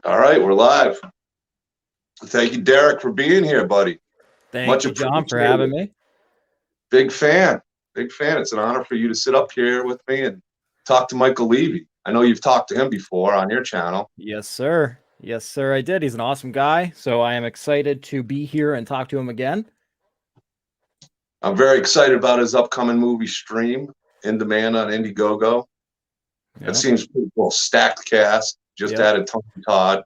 All right, we're live. Thank you, Derek, for being here, buddy. Thank you, John, for having me. Big fan. Big fan. It's an honor for you to sit up here with me and talk to Michael Leavy. I know you've talked to him before on your channel. Yes, sir. Yes, sir, I did. He's an awesome guy, so I am excited to be here and talk to him again. I'm very excited about his upcoming movie stream, In Demand on Indiegogo. Yep. It seems pretty cool. Stacked cast. Just added Tony Todd.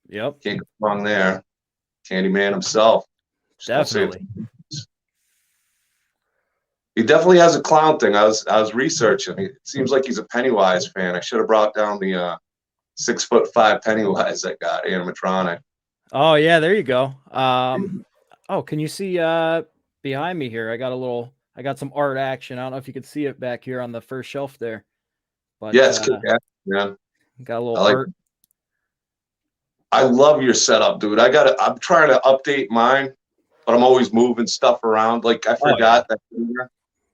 Yep. Can't go wrong there. Candyman himself. Definitely. He definitely has a clown thing. I was researching. It seems like he's a Pennywise fan. I should have brought down the 6'5" Pennywise that got animatronic. Oh yeah, there you go. Oh, can you see behind me here? I got some art action. I don't know if you can see it back here on the first shelf there. But yes, yeah. Got a little art. I love your setup, dude. I'm trying to update mine, but I'm always moving stuff around. Like I forgot that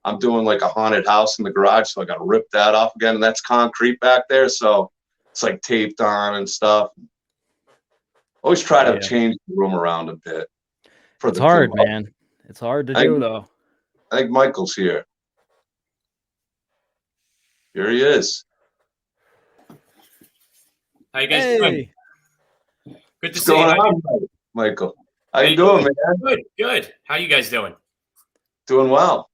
I'm doing like a haunted house in the garage, so I got to rip that off again. And that's concrete back there, so it's like taped on and stuff. Always try to change the room around a bit. It's hard, man. It's hard to do, though. I think Michael's here. Here he is. How you guys doing? Good to see you, Michael. How you doing, man? Good. How you guys doing? Doing well.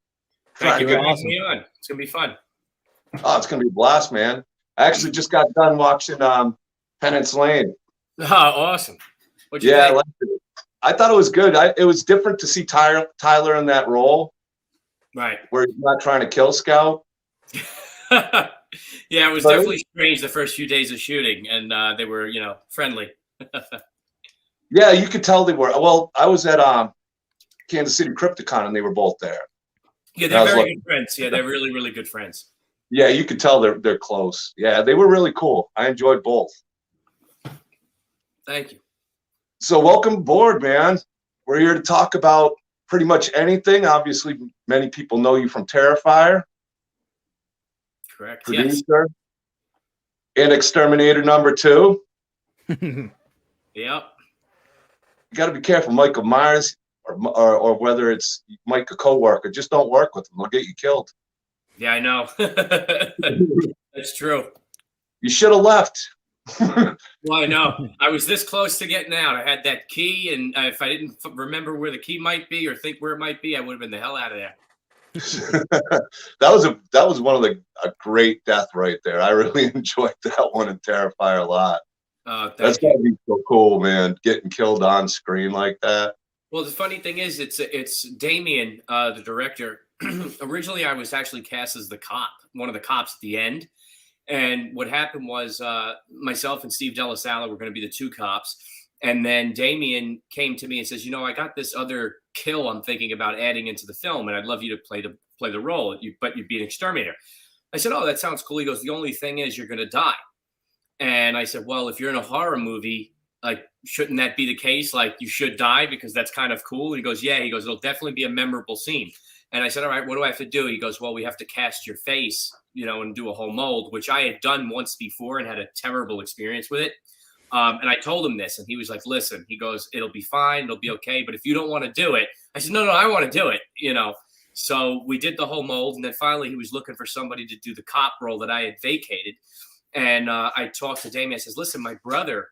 Thank you for having me on. It's gonna be fun. Oh, it's gonna be a blast, man. I actually just got done watching Penance Lane. Oh, awesome. What'd you think? I liked it. I thought it was good. It was different to see Tyler in that role. Right. Where he's not trying to kill Scout. Yeah, it was definitely strange the first few days of shooting, and they were, friendly. Yeah, you could tell they were. Well, I was at Kansas City Krypticon, and they were both there. Yeah, they're very good friends. Yeah, they're really, really good friends. Yeah, you could tell they're close. Yeah, they were really cool. I enjoyed both. Thank you. So welcome aboard, man. We're here to talk about pretty much anything. Obviously, many people know you from Terrifier. Correct. Producer. And Exterminator #2. Yep. You got to be careful, Michael Myers, or whether it's Mike, a coworker. Just don't work with them; they'll get you killed. Yeah, I know. That's true. You should have left. Well, I know. I was this close to getting out. I had that key, and if I didn't remember where the key might be or think where it might be, I would have been the hell out of there. that was one of a great death right there. I really enjoyed that one in Terrifier a lot. That's gotta be so cool, man. Getting killed on screen like that. Well, the funny thing is, it's Damien, the director. Originally, I was actually cast as the cop, one of the cops at the end. And what happened was myself and Steve Delasala were going to be the two cops. And then Damien came to me and says, I got this other kill I'm thinking about adding into the film, and I'd love you to play the role, but you'd be an exterminator. I said, oh, that sounds cool. He goes, the only thing is you're going to die. And I said, well, if you're in a horror movie, like, shouldn't that be the case? Like, you should die because that's kind of cool. And he goes, yeah. He goes, it'll definitely be a memorable scene. And I said, all right, what do I have to do? He goes, well, we have to cast your face, and do a whole mold, which I had done once before and had a terrible experience with it. And I told him this, and he was like, listen, he goes, it'll be fine. It'll be okay. But if you don't want to do it, I said, no, I want to do it, So we did the whole mold. And then finally he was looking for somebody to do the cop role that I had vacated. And I talked to Damien. I says, listen, my brother,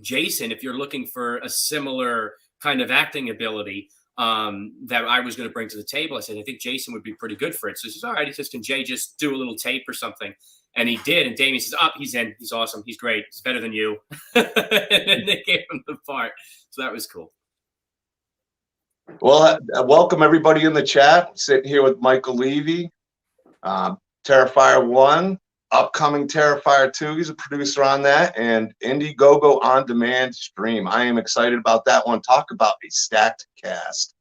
Jason, if you're looking for a similar kind of acting ability that I was going to bring to the table, I said, I think Jason would be pretty good for it. So he says, all right. He says, can Jay just do a little tape or something? And he did. And Damien says, he's in. He's awesome. He's great. He's better than you. And they gave him the part. So that was cool. Well, welcome everybody in the chat. Sitting here with Michael Leavy, Terrifier 1. Upcoming Terrifier 2, he's a producer on that, and Indiegogo on demand stream. I am excited about that one. Talk about a stacked cast.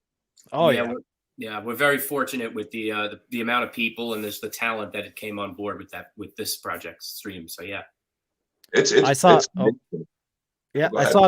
Oh yeah, we're very fortunate with the amount of people and there's the talent that it came on board with this project stream. So yeah, I saw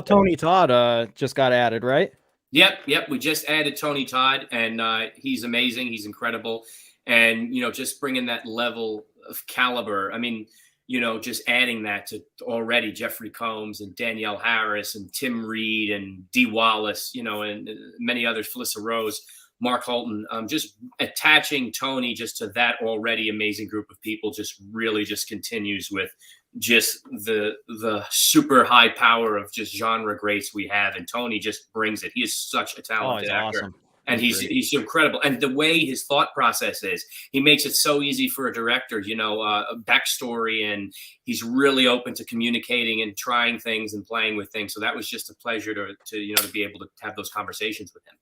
Tony Todd just got added, right? Yep. We just added Tony Todd, and he's amazing. He's incredible, and just bringing that level of caliber. I mean, just adding that to already Jeffrey Combs and Danielle Harris and Tim Reed and Dee Wallace, and many others, Felissa Rose, Mark Holton, just attaching Tony just to that already amazing group of people just really just continues with just the super high power of just genre greats we have. And Tony just brings it. He is such a talented actor. Awesome. And he's incredible. And the way his thought process is, he makes it so easy for a director, a backstory, and he's really open to communicating and trying things and playing with things. So that was just a pleasure to be able to have those conversations with him.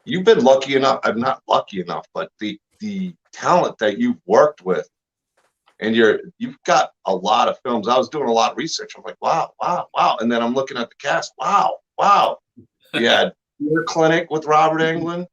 You've been lucky enough. I'm not lucky enough, but the talent that you've worked with, and you've got a lot of films. I was doing a lot of research. I'm like, wow. And then I'm looking at the cast. Wow. You had Your Clinic with Robert Englund.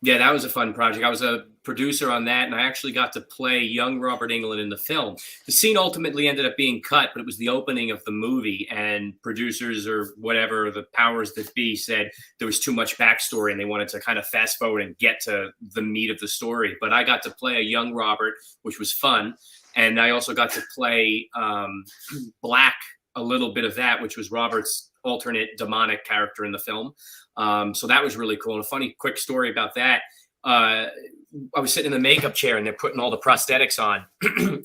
Yeah, that was a fun project. I was a producer on that, and I actually got to play young Robert Englund in the film. The scene ultimately ended up being cut, but it was the opening of the movie, and producers or whatever, the powers that be, said there was too much backstory, and they wanted to kind of fast forward and get to the meat of the story. But I got to play a young Robert, which was fun, and I also got to play Black, a little bit of that, which was Robert's alternate demonic character in the film. So that was really cool. And a funny quick story about that. I was sitting in the makeup chair and they're putting all the prosthetics on.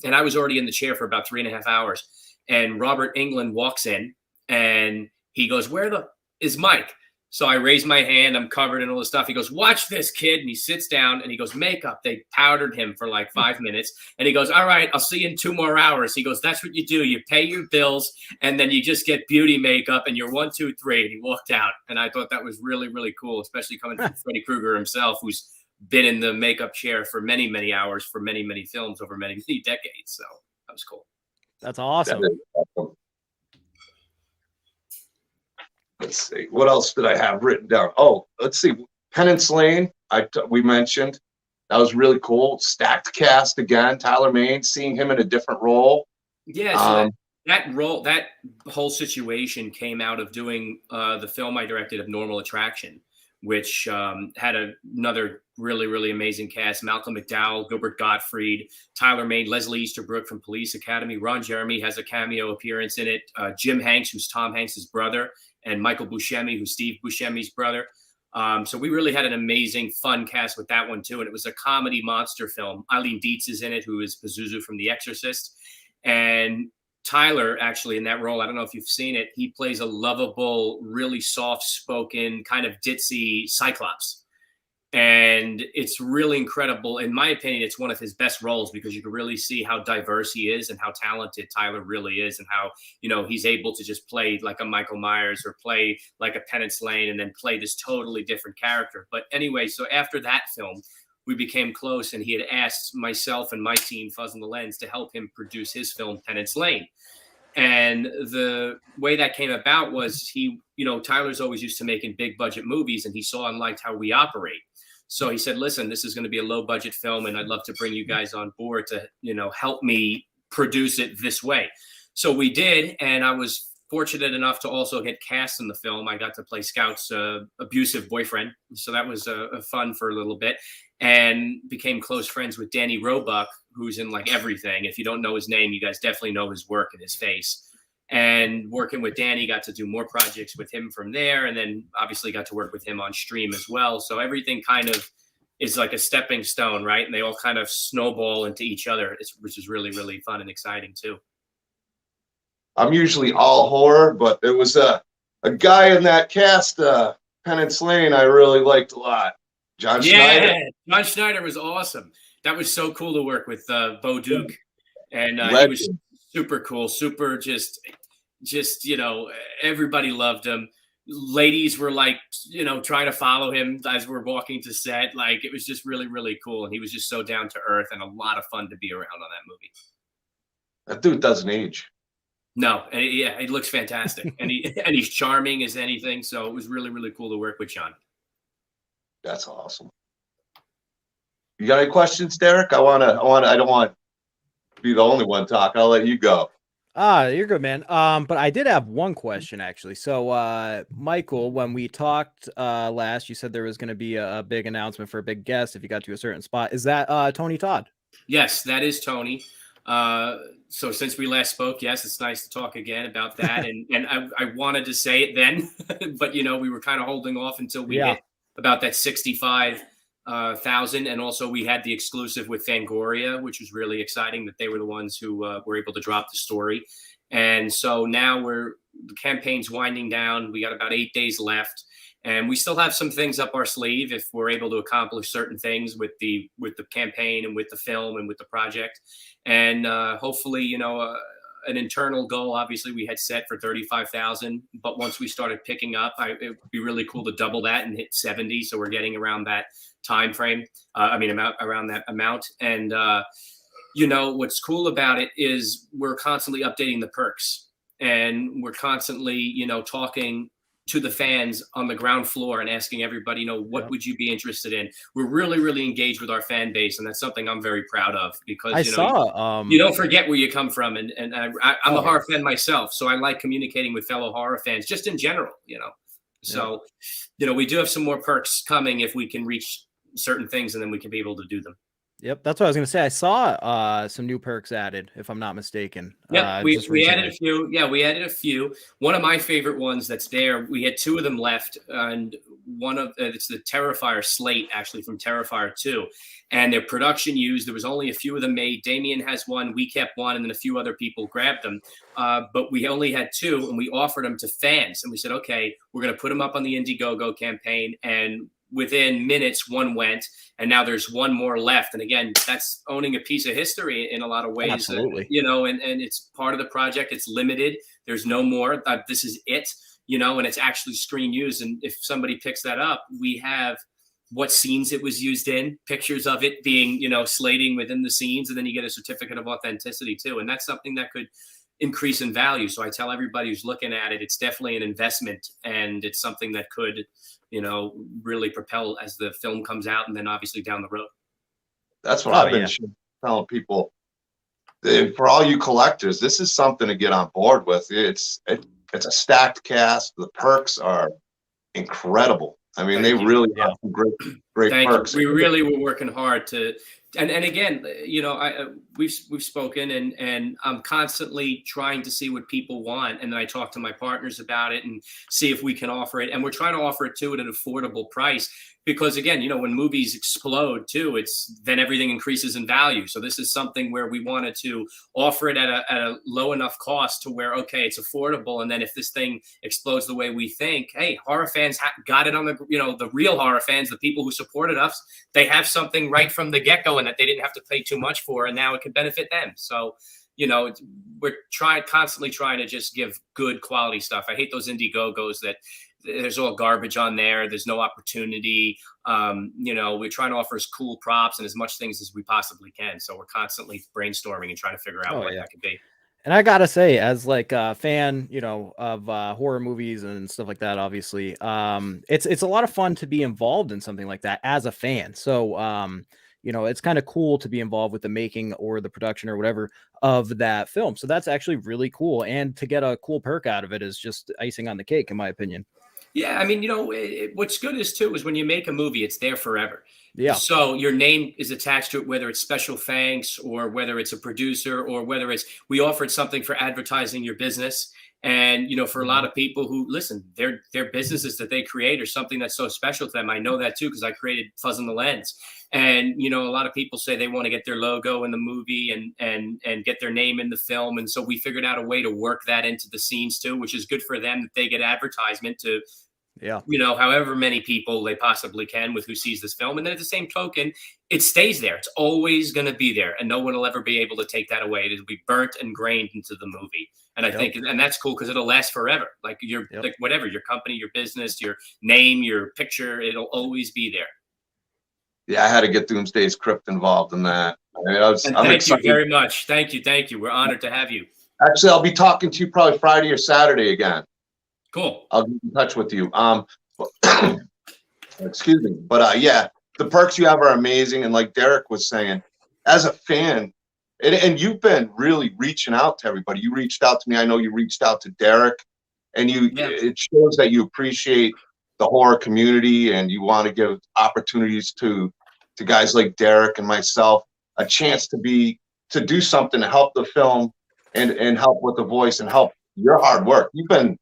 And I was already in the chair for about 3.5 hours. And Robert Englund walks in and he goes, "Where is Mike?" So I raise my hand, I'm covered in all this stuff. He goes, "Watch this, kid." And he sits down and he goes, "Makeup." They powdered him for like 5 minutes. And he goes, "All right, I'll see you in 2 more hours." He goes, "That's what you do. You pay your bills and then you just get beauty makeup and you're 1, 2, 3. And he walked out. And I thought that was really, really cool, especially coming from Freddy Krueger himself, who's been in the makeup chair for many, many hours for many, many films over many, many decades. So that was cool. That's awesome. Let's see. What else did I have written down? Oh, let's see. Penance Lane, we mentioned. That was really cool. Stacked cast again. Tyler Mane, seeing him in a different role. Yeah, so that whole situation came out of doing the film I directed, Abnormal Attraction, which had another really, really amazing cast. Malcolm McDowell, Gilbert Gottfried, Tyler Mane, Leslie Easterbrook from Police Academy. Ron Jeremy has a cameo appearance in it. Jim Hanks, who's Tom Hanks' brother, and Michael Buscemi, who's Steve Buscemi's brother. So we really had an amazing, fun cast with that one, too. And it was a comedy monster film. Eileen Dietz is in it, who is Pazuzu from The Exorcist. And Tyler, actually, in that role, I don't know if you've seen it, he plays a lovable, really soft-spoken, kind of ditzy Cyclops. And it's really incredible. In my opinion, it's one of his best roles because you can really see how diverse he is and how talented Tyler really is and how, he's able to just play like a Michael Myers or play like a Penance Lane and then play this totally different character. But anyway, so after that film, we became close and he had asked myself and my team, Fuzz on the Lens, to help him produce his film, Penance Lane. And the way that came about was Tyler's always used to making big budget movies and he saw and liked how we operate. So he said, "Listen, this is going to be a low budget film and I'd love to bring you guys on board to, help me produce it this way." So we did. And I was fortunate enough to also get cast in the film. I got to play Scout's abusive boyfriend. So that was fun for a little bit and became close friends with Danny Roebuck, who's in like everything. If you don't know his name, you guys definitely know his work and his face. And working with Danny, got to do more projects with him from there. And then obviously got to work with him on stream as well. So everything kind of is like a stepping stone, right? And they all kind of snowball into each other, which is really, really fun and exciting too. I'm usually all horror, but there was a guy in that cast, Penance Lane, I really liked a lot. John Schneider. John Schneider was awesome. That was so cool to work with Bo Duke. And he was super cool, super just, everybody loved him. Ladies were like, trying to follow him as we're walking to set. Like, it was just really, really cool. And he was just so down to earth and a lot of fun to be around on that movie. That dude doesn't age. No. And he looks fantastic. and he's charming as anything. So it was really, really cool to work with John. That's awesome. You got any questions, Derek? I don't want to be the only one talk. I'll let you go. You're good, man. But I did have one question actually. So, Michael, when we talked last, you said there was going to be a big announcement for a big guest if you got to a certain spot. Is that Tony Todd? Yes, that is Tony. So since we last spoke, yes, it's nice to talk again about that. And I wanted to say it then, but we were kind of holding off until we hit about that 65,000, and also we had the exclusive with Fangoria, which was really exciting that they were the ones who were able to drop the story. And so now the campaign's winding down. We got about 8 days left. And we still have some things up our sleeve if we're able to accomplish certain things with the campaign and with the film and with the project. And hopefully, an internal goal, obviously, we had set for 35,000. But once we started picking up, it would be really cool to double that and hit 70. So we're getting around that time frame. Around that amount. And, what's cool about it is we're constantly updating the perks. And we're constantly, talking to the fans on the ground floor and asking everybody, what would you be interested in? We're really, really engaged with our fan base, and that's something I'm very proud of because you don't forget where you come from, and I'm a horror fan myself, so I like communicating with fellow horror fans just in general, So, we do have some more perks coming if we can reach certain things, and then we can be able to do them. Yep, that's what I was going to say. I saw some new perks added, if I'm not mistaken. Yeah, we added a few. Yeah, we added a few. One of my favorite ones that's there, we had 2 of them left, and one of it's the Terrifier slate, actually, from Terrifier 2. And their production used, there was only a few of them made. Damien has one, we kept one, and then a few other people grabbed them. But we only had 2, and we offered them to fans. And we said, okay, we're going to put them up on the Indiegogo campaign, and within minutes, one went, and now there's one more left. And again, that's owning a piece of history in a lot of ways. Absolutely. And it's part of the project. It's limited. There's no more. This is it, and it's actually screen used. And if somebody picks that up, we have what scenes it was used in, pictures of it being, slating within the scenes, and then you get a certificate of authenticity too. And that's something that could increase in value. So I tell everybody who's looking at it, it's definitely an investment, and it's something that could, really propel as the film comes out, and then obviously down the road. That's what I've been telling people. For all you collectors, this is something to get on board with. It's a stacked cast. The perks are incredible. I mean, they really have some great perks. We really were working hard to, and again, we've spoken, and I'm constantly trying to see what people want, and then I talk to my partners about it and see if we can offer it, and we're trying to offer it too at an affordable price. Because again, when movies explode too, then everything increases in value. So this is something where we wanted to offer it at a low enough cost to where, okay, it's affordable. And then if this thing explodes the way we think, hey, horror fans got it on the, the real horror fans, the people who supported us, they have something right from the get-go and that they didn't have to pay too much for, and now it can benefit them. So, we're constantly trying to just give good quality stuff. I hate those Indiegogos that there's all garbage on there. There's no opportunity. We're trying to offer as cool props and as much things as we possibly can. So we're constantly brainstorming and trying to figure out what that could be. And I gotta say, as like a fan, of horror movies and stuff like that, obviously, it's a lot of fun to be involved in something like that as a fan. So, it's kind of cool to be involved with the making or the production or whatever of that film. So that's actually really cool. And to get a cool perk out of it is just icing on the cake, in my opinion. Yeah, I mean, what's good is when you make a movie, it's there forever. Yeah. So your name is attached to it, whether it's special thanks or whether it's a producer or whether we offered something for advertising your business. And, for a lot of people who listen, their businesses that they create are something that's so special to them. I know that too, because I created Fuzz on the Lens. And, a lot of people say they want to get their logo in the movie and get their name in the film. And so we figured out a way to work that into the scenes too, which is good for them that they get advertisement to, however many people they possibly can with who sees this film. And then at the same token, it stays there. It's always going to be there. And no one will ever be able to take that away. It'll be burnt and grained into the movie. And I think, and that's cool because it'll last forever. Like like whatever, your company, your business, your name, your picture, it'll always be there. Yeah, I had to get Doomsday's Krypt involved in that. I'm excited. You very much. Thank you. We're honored to have you. Actually, I'll be talking to you probably Friday or Saturday again. Cool. I'll get in touch with you. Excuse me. But the perks you have are amazing. And like Derek was saying, as a fan, and you've been really reaching out to everybody. You reached out to me. I know you reached out to Derek, and it shows that you appreciate the horror community and you want to give opportunities to guys like Derek and myself a chance to to do something to help the film and help with the voice and help your hard work. You've been,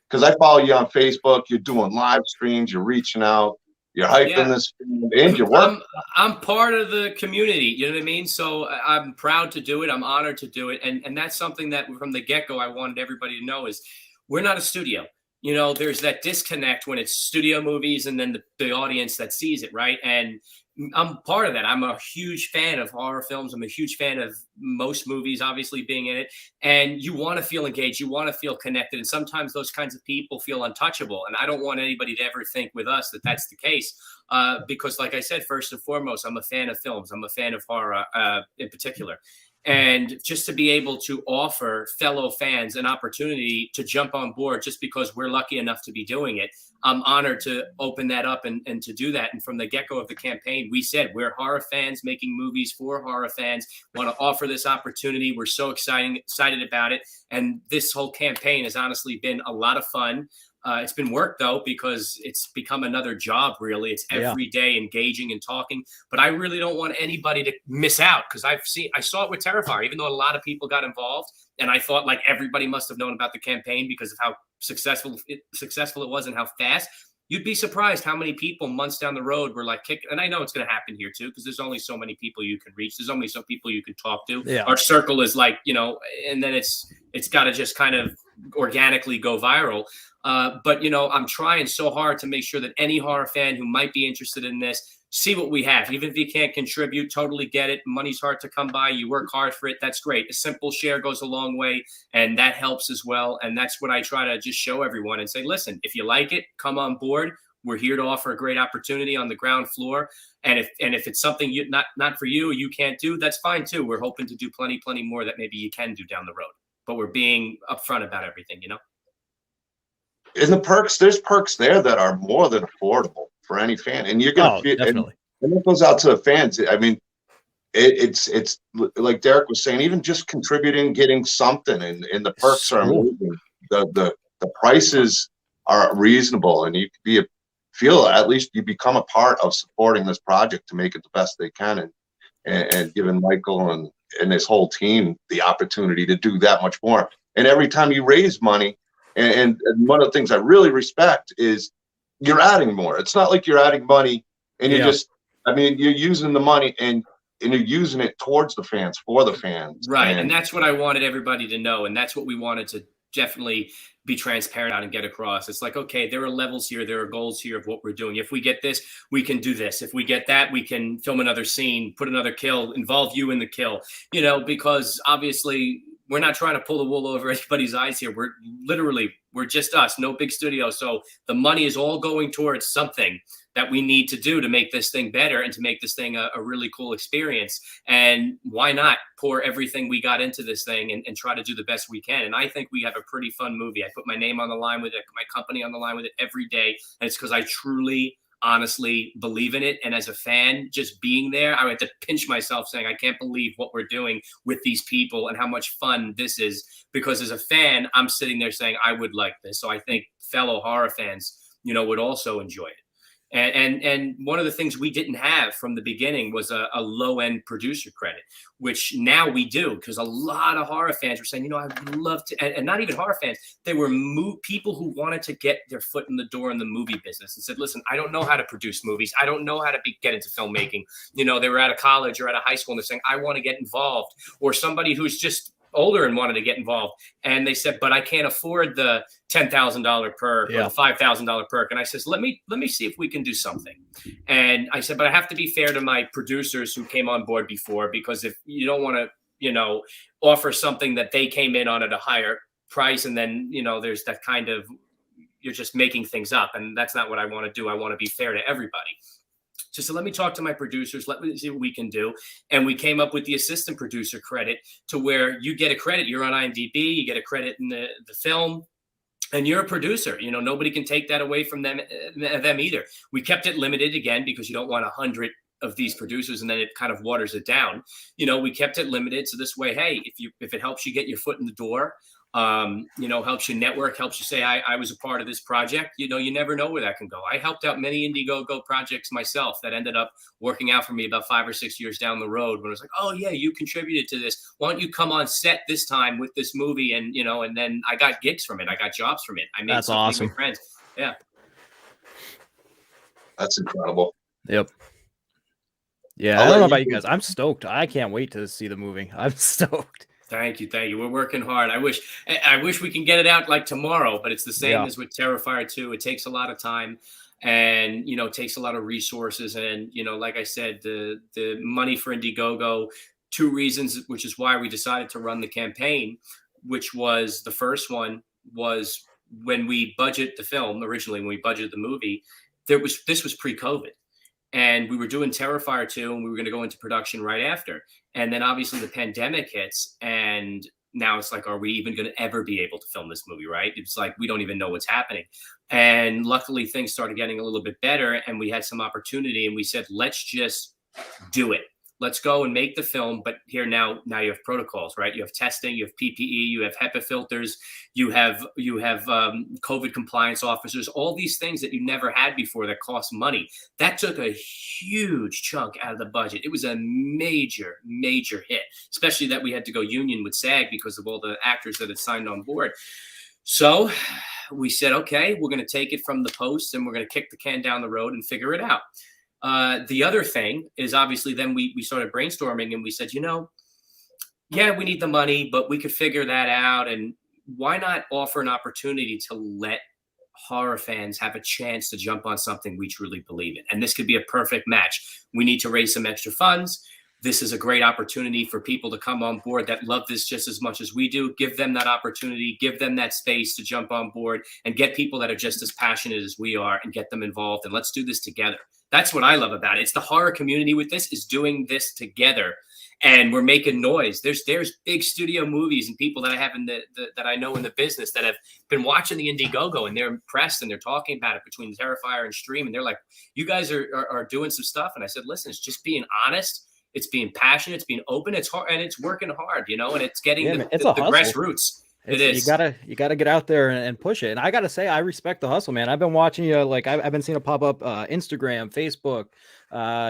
because I follow you on Facebook, you're doing live streams, you're reaching out, you're hyping this, and you're working. I'm part of the community, you know what I mean? So I'm proud to do it. I'm honored to do it. And that's something that from the get-go I wanted everybody to know is we're not a studio. You know, there's that disconnect when it's studio movies and then the audience that sees it, right? And I'm part of that. I'm a huge fan of horror films. I'm a huge fan of most movies, obviously being in it. And you want to feel engaged. You want to feel connected. And sometimes those kinds of people feel untouchable. And I don't want anybody to ever think with us that that's the case. Because like I said, first and foremost, I'm a fan of films. I'm a fan of horror in particular. And just to be able to offer fellow fans an opportunity to jump on board just because we're lucky enough to be doing it, I'm honored to open that up and to do that. And from the get-go of the campaign, we said we're horror fans making movies for horror fans, want to offer this opportunity. We're so excited about it. And this whole campaign has honestly been a lot of fun. It's been work though, because it's become another job, really. It's every day engaging and talking, but I really don't want anybody to miss out because I saw it with Terrifier, even though a lot of people got involved. And I thought like everybody must have known about the campaign because of how successful it was and how fast. You'd be surprised how many people months down the road were like, and I know it's going to happen here too, because there's only so many people you can reach. There's only so people you can talk to. Yeah. Our circle is like, you know, and then it's got to just kind of organically go viral. But, you know, I'm trying so hard to make sure that any horror fan who might be interested in this, see what we have. Even if you can't contribute, totally get it. Money's hard to come by. You work hard for it. That's great. A simple share goes a long way, and that helps as well. And that's what I try to just show everyone and say, listen, if you like it, come on board. We're here to offer a great opportunity on the ground floor. And if it's something not for you or you can't do, that's fine too. We're hoping to do plenty more that maybe you can do down the road. But we're being upfront about everything, you know? In the perks, there's perks there that are more than affordable for any fan, and you're gonna feel, definitely. And it goes out to the fans. I mean, it's like Derek was saying, even just contributing, getting something, and the perks are amazing. The prices are reasonable, and you can feel at least you become a part of supporting this project to make it the best they can, and giving Michael and his whole team the opportunity to do that much more. And every time you raise money. And one of the things I really respect is you're adding more. It's not like you're adding money and you're you're using the money and you're using it towards the fans, for the fans. Right. And that's what I wanted everybody to know. And that's what we wanted to definitely be transparent on and get across. It's like, okay, there are levels here. There are goals here of what we're doing. If we get this, we can do this. If we get that, we can film another scene, put another kill, involve you in the kill, you know, because obviously we're not trying to pull the wool over anybody's eyes here. We're just us, no big studio. So the money is all going towards something that we need to do to make this thing better and to make this thing a really cool experience. And why not pour everything we got into this thing and try to do the best we can? And I think we have a pretty fun movie. I put my name on the line with it, my company on the line with it every day. And it's because I truly, honestly believe in it. And as a fan, just being there, I had to pinch myself saying, I can't believe what we're doing with these people and how much fun this is. Because as a fan, I'm sitting there saying, I would like this. So I think fellow horror fans, you know, would also enjoy it. And one of the things we didn't have from the beginning was a low-end producer credit, which now we do, because a lot of horror fans were saying, you know, I would love to, and not even horror fans, they were people who wanted to get their foot in the door in the movie business and said, listen, I don't know how to produce movies. I don't know how to get into filmmaking. You know, they were out of college or out of high school and they're saying, I want to get involved. Or somebody who's just older and wanted to get involved. And they said, but I can't afford the $10,000 perk or the $5,000 perk. And I says, let me see if we can do something. And I said, but I have to be fair to my producers who came on board before, because if you don't want to, you know, offer something that they came in on at a higher price, and then, you know, there's that kind of, you're just making things up. And that's not what I want to do. I want to be fair to everybody. So let me talk to my producers. Let me see what we can do. And we came up with the assistant producer credit, to where you get a credit. You're on IMDb. You get a credit in the film, and you're a producer. You know, nobody can take that away from them either. We kept it limited again, because you don't want 100 of these producers and then it kind of waters it down. You know, we kept it limited. So this way, hey, if it helps you get your foot in the door, Helps you network, helps you say, I was a part of this project. You never know where that can go. I helped out many Indiegogo projects myself that ended up working out for me about 5 or 6 years down the road, when it was like, oh yeah, you contributed to this. Why don't you come on set this time with this movie? And, and then I got gigs from it. I got jobs from it. I made That's awesome. with friends. Yeah. That's incredible. Yep. Yeah, I don't know about you guys. I'm stoked. I can't wait to see the movie. I'm stoked. Thank you. We're working hard. I wish we can get it out like tomorrow, but it's the same as with Terrifier 2. It takes a lot of time, and it takes a lot of resources. And like I said, the money for Indiegogo, 2 reasons, which is why we decided to run the campaign. Which was, the first one was when we budget the film originally, when we budgeted the movie, this was pre-COVID. And we were doing Terrifier 2, and we were going to go into production right after. And then obviously the pandemic hits, and now it's like, are we even going to ever be able to film this movie, right? It's like, we don't even know what's happening. And luckily things started getting a little bit better, and we had some opportunity, and we said, let's just do it. Let's go and make the film. But here now you have protocols, right? You have testing, you have PPE, you have HEPA filters, you have COVID compliance officers, all these things that you never had before that cost money. That took a huge chunk out of the budget. It was a major, major hit, especially that we had to go union with SAG because of all the actors that had signed on board. So we said, okay, we're going to take it from the post, and we're going to kick the can down the road and figure it out. The other thing is, obviously then we started brainstorming, and we said, yeah, we need the money, but we could figure that out. And why not offer an opportunity to let horror fans have a chance to jump on something we truly believe in? And this could be a perfect match. We need to raise some extra funds. This is a great opportunity for people to come on board that love this just as much as we do. Give them that opportunity, give them that space to jump on board, and get people that are just as passionate as we are and get them involved. And let's do this together. That's what I love about it. It's the horror community with this is doing this together, and we're making noise. There's big studio movies and people that I have that I know in the business that have been watching the Indiegogo, and they're impressed, and they're talking about it between Terrifier and Stream, and they're like, you guys are doing some stuff. And I said, listen, it's just being honest. It's being passionate. It's being open. It's hard, and it's working hard, and it's getting the grassroots. It is. You gotta get out there and push it. And I gotta say, I respect the hustle, man. I've been watching you, like I've been seeing it pop up, Instagram, Facebook,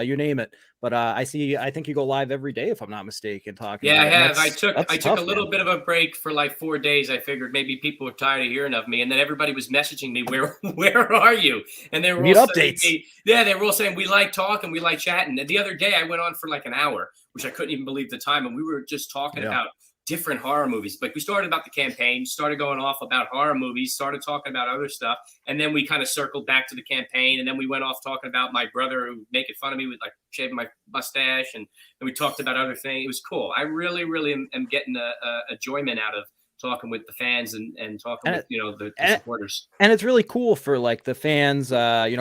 you name it. But I think you go live every day, if I'm not mistaken, talking. Yeah, I have. I took a little bit of a break for like 4 days. I figured maybe people were tired of hearing of me, and then everybody was messaging me, where are you? And they were all updates. They were all saying, we like talking, we like chatting. And the other day I went on for like an hour, which I couldn't even believe the time, and we were just talking about different horror movies. Like, we started about the campaign, started going off about horror movies, started talking about other stuff, and then we kind of circled back to the campaign, and then we went off talking about my brother who making fun of me with like shaving my mustache, and we talked about other things. It was cool. I really, really am getting a enjoyment out of talking with the fans and talking with the supporters. And it's really cool for like the fans,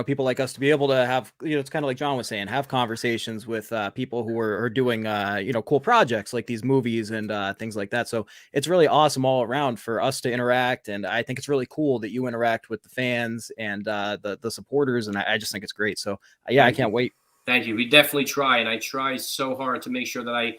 people like us to be able to have, it's kind of like John was saying, have conversations with people who are doing cool projects like these movies and things like that. So it's really awesome all around for us to interact, and I think it's really cool that you interact with the fans and the supporters, and I just think it's great. So I can't wait. Thank you. We definitely try, and I try so hard to make sure that I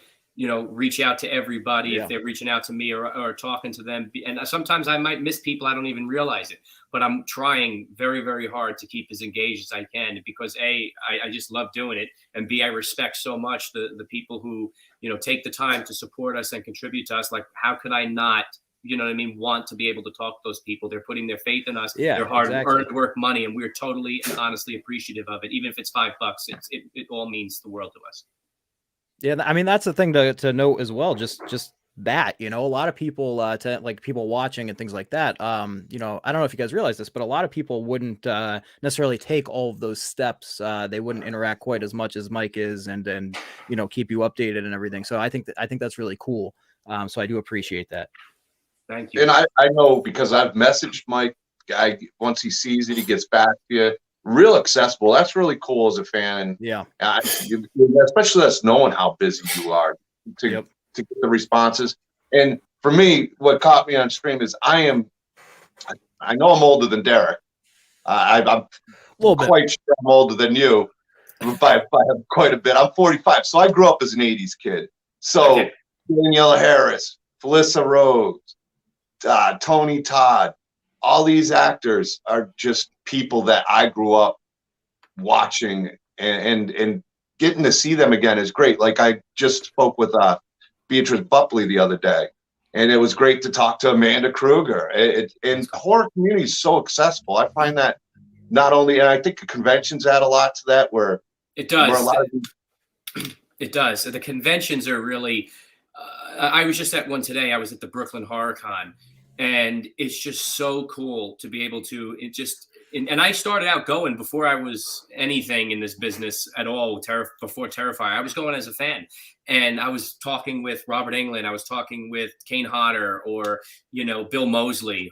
reach out to everybody if they're reaching out to me or talking to them. And sometimes I might miss people. I don't even realize it, but I'm trying very, very hard to keep as engaged as I can, because I just love doing it. And B, I respect so much the people who, take the time to support us and contribute to us. Like, how could I not, want to be able to talk to those people? They're putting their faith in us, their hard-earned work money, and we're totally and honestly appreciative of it. Even if it's $5, it all means the world to us. Yeah, I mean, that's the thing to note as well. Just that, a lot of people, people watching and things like that. I don't know if you guys realize this, but a lot of people wouldn't necessarily take all of those steps. They wouldn't interact quite as much as Mike is, and keep you updated and everything. So I think that's really cool. So I do appreciate that. Thank you. And I know, because I've messaged Mike. Once he sees it, he gets back to you. Real accessible. That's really cool as a fan. Yeah. Especially us knowing how busy you are to get the responses. And for me, what caught me on stream is I know I'm older than Derek. I'm quite sure I'm older than you by quite a bit. I'm 45. So I grew up as an 80s kid. So Danielle Harris, Felissa Rose, Tony Todd, all these actors are just people that I grew up watching, and getting to see them again is great. Like I just spoke with Beatrice Buckley the other day, and it was great to talk to Amanda Kruger. And horror community is so accessible. I find that not only, and I think the conventions add a lot to that, where it does. Where a lot of it does. The conventions are really. I was just at one today. I was at the Brooklyn Horror Con, and it's just so cool to be able to. And I started out going before I was anything in this business at all. Before Terrifier, I was going as a fan, and I was talking with Robert Englund. I was talking with Kane Hodder, or Bill Moseley,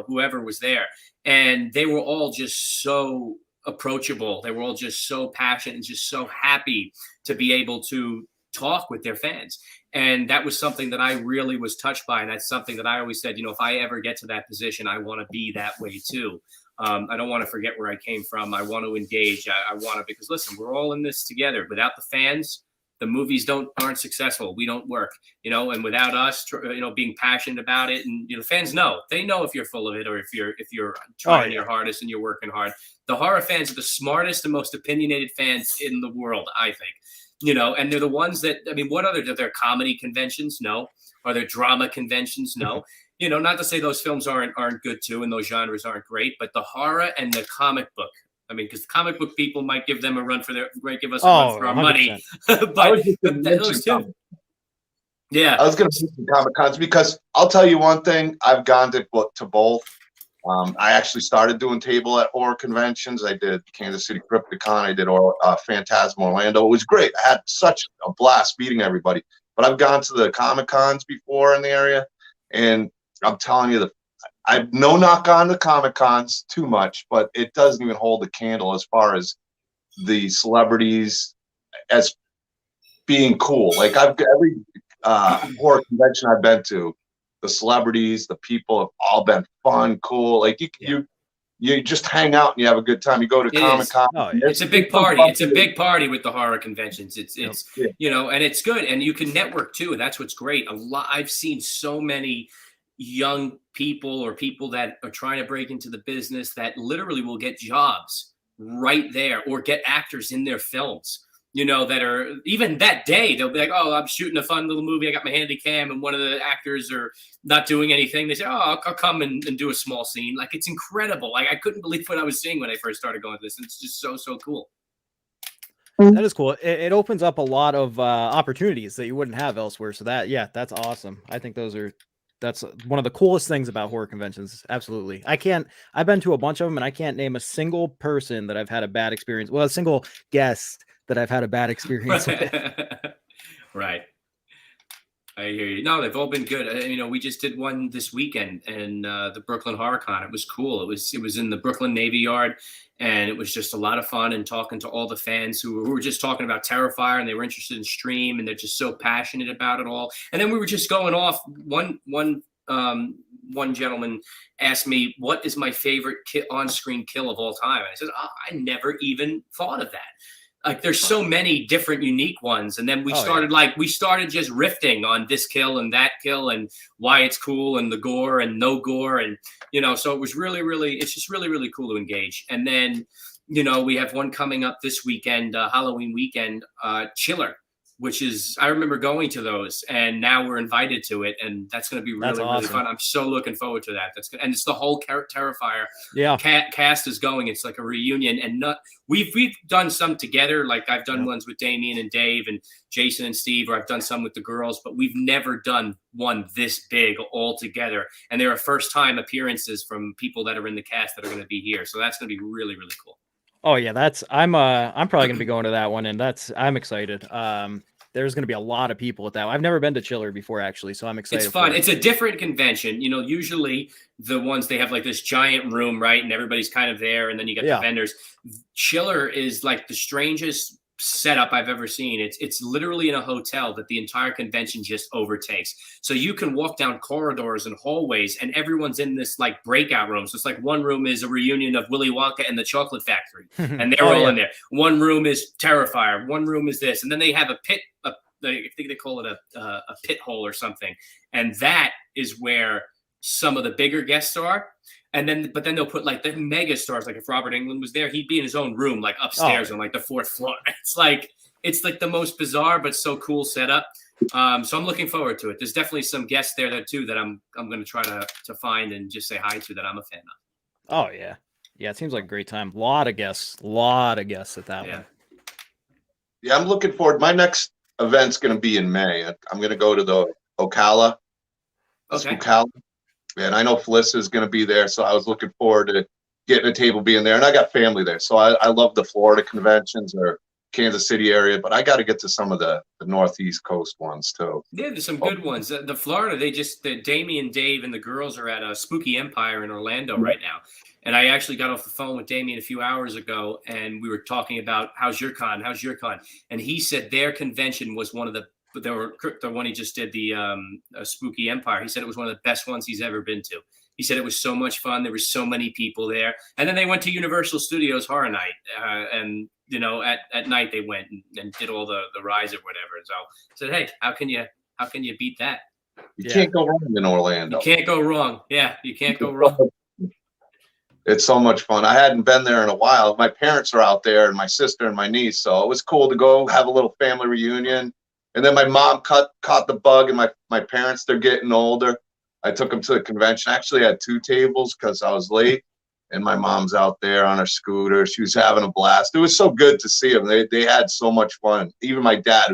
whoever was there, and they were all just so approachable. They were all just so passionate and just so happy to be able to talk with their fans. And that was something that I really was touched by. And that's something that I always said, if I ever get to that position, I want to be that way too. I don't want to forget where I came from. I want to engage. I want to, because listen, we're all in this together. Without the fans, the movies aren't successful. We don't work, and without us, being passionate about it. And, fans they know if you're full of it, or if you're trying your hardest and you're working hard. The horror fans are the smartest and most opinionated fans in the world, I think. And they're the ones that, what are there comedy conventions? No. Are there drama conventions? No. Not to say those films aren't good too, and those genres aren't great, but the horror and the comic book, because the comic book people might give us a run for our 100%. Money. but those two. Yeah. I was going to mention Comic Cons because I'll tell you one thing. I've gone to both. I actually started doing table at horror conventions. I did Kansas City Krypticon. I did Phantasm Orlando. It was great. I had such a blast meeting everybody. But I've gone to the Comic Cons before in the area, and I'm telling you, I've no knock on the Comic Cons too much, but it doesn't even hold a candle as far as the celebrities as being cool. Like every horror convention I've been to, the celebrities, the people have all been fun, cool. Like you just hang out and you have a good time. You go to Comic Con. It's a big party. It's a big party with the horror conventions. It's and it's good, and you can network too. That's what's great. I've seen so many young people or people that are trying to break into the business that literally will get jobs right there, or get actors in their films. That are even that day, they'll be like, oh, I'm shooting a fun little movie. I got my handy cam, and one of the actors are not doing anything. They say, oh, I'll come and do a small scene. Like, it's incredible. Like, I couldn't believe what I was seeing when I first started going to this. And it's just so cool. That is cool. It opens up a lot of opportunities that you wouldn't have elsewhere. So that's awesome. I think that's one of the coolest things about horror conventions. Absolutely. I've been to a bunch of them, and I can't name a single person that I've had a bad experience. Well, a single guest that I've had a bad experience with. Right. I hear you. No, they've all been good. We just did one this weekend in the Brooklyn Horror Con. It was cool. It was in the Brooklyn Navy Yard, and it was just a lot of fun, and talking to all the fans who were just talking about Terrifier, and they were interested in Stream, and they're just so passionate about it all. And then we were just going off. One gentleman asked me, what is my favorite on-screen kill of all time? And I said, I never even thought of that. Like, there's so many different unique ones. And then we started just riffing on this kill and that kill, and why it's cool, and the gore and no gore. And, so it was it's just really, really cool to engage. And then, we have one coming up this weekend, Halloween weekend, Chiller, which is, I remember going to those, and now we're invited to it, and that's going to be really, really fun. I'm so looking forward to that. That's good. And it's the whole Terrifier cast is going. It's like a reunion, and we've done some together. Like, I've done ones with Damien and Dave and Jason and Steve, or I've done some with the girls, but we've never done one this big all together. And there are first time appearances from people that are in the cast that are going to be here. So that's going to be really, really cool. Oh yeah, I'm probably gonna be going to that one, and I'm excited. There's gonna be a lot of people at that one. I've never been to Chiller before, actually, so I'm excited. It's fun. It's a different convention. Usually the ones, they have like this giant room, right, and everybody's kind of there, and then you got the vendors. Chiller is like the strangest setup I've ever seen. It's literally in a hotel that the entire convention just overtakes. So you can walk down corridors and hallways, and everyone's in this like breakout room. So it's like one room is a reunion of Willy Wonka and the Chocolate Factory, and they're all in there. One room is Terrifier. One room is this, and then they have a pit. I think they call it a pit hole or something, and that is where some of the bigger guest star. And then, but then they'll put like the mega stars. Like if Robert Englund was there, he'd be in his own room, like upstairs on like the 4th floor. It's like the most bizarre but so cool setup. So I'm looking forward to it. There's definitely some guests there too that I'm going to try to find and just say hi to that I'm a fan of. Oh yeah, yeah. It seems like a great time. A lot of guests at that one. Yeah, I'm looking forward. My next event's going to be in May. I'm going to go to the Ocala. Okay. Ocala. And I know Felicia is going to be there, so I was looking forward to getting a table being there. And I got family there, so I love the Florida conventions or Kansas City area, but I got to get to some of the Northeast Coast ones too. Yeah, there's some good ones. The Florida, the Damien, Dave, and the girls are at a Spooky Empire in Orlando right now. And I actually got off the phone with Damien a few hours ago, and we were talking about how's your con? And he said their convention was one of the one he just did, the Spooky Empire. He said it was one of the best ones he's ever been to. He said it was so much fun. There were so many people there. And then they went to Universal Studios Horror Night. And, at night they went and did all the rides or whatever. So I said, hey, how can you beat that? You can't go wrong in Orlando. You can't go wrong. Yeah, you can't go wrong. It's so much fun. I hadn't been there in a while. My parents are out there, and my sister and my niece. So it was cool to go have a little family reunion. And then my mom caught the bug, and my parents, they're getting older. I took them to the convention. Actually, I had 2 tables because I was late, and my mom's out there on her scooter. She was having a blast. It was so good to see them. They had so much fun. Even my dad,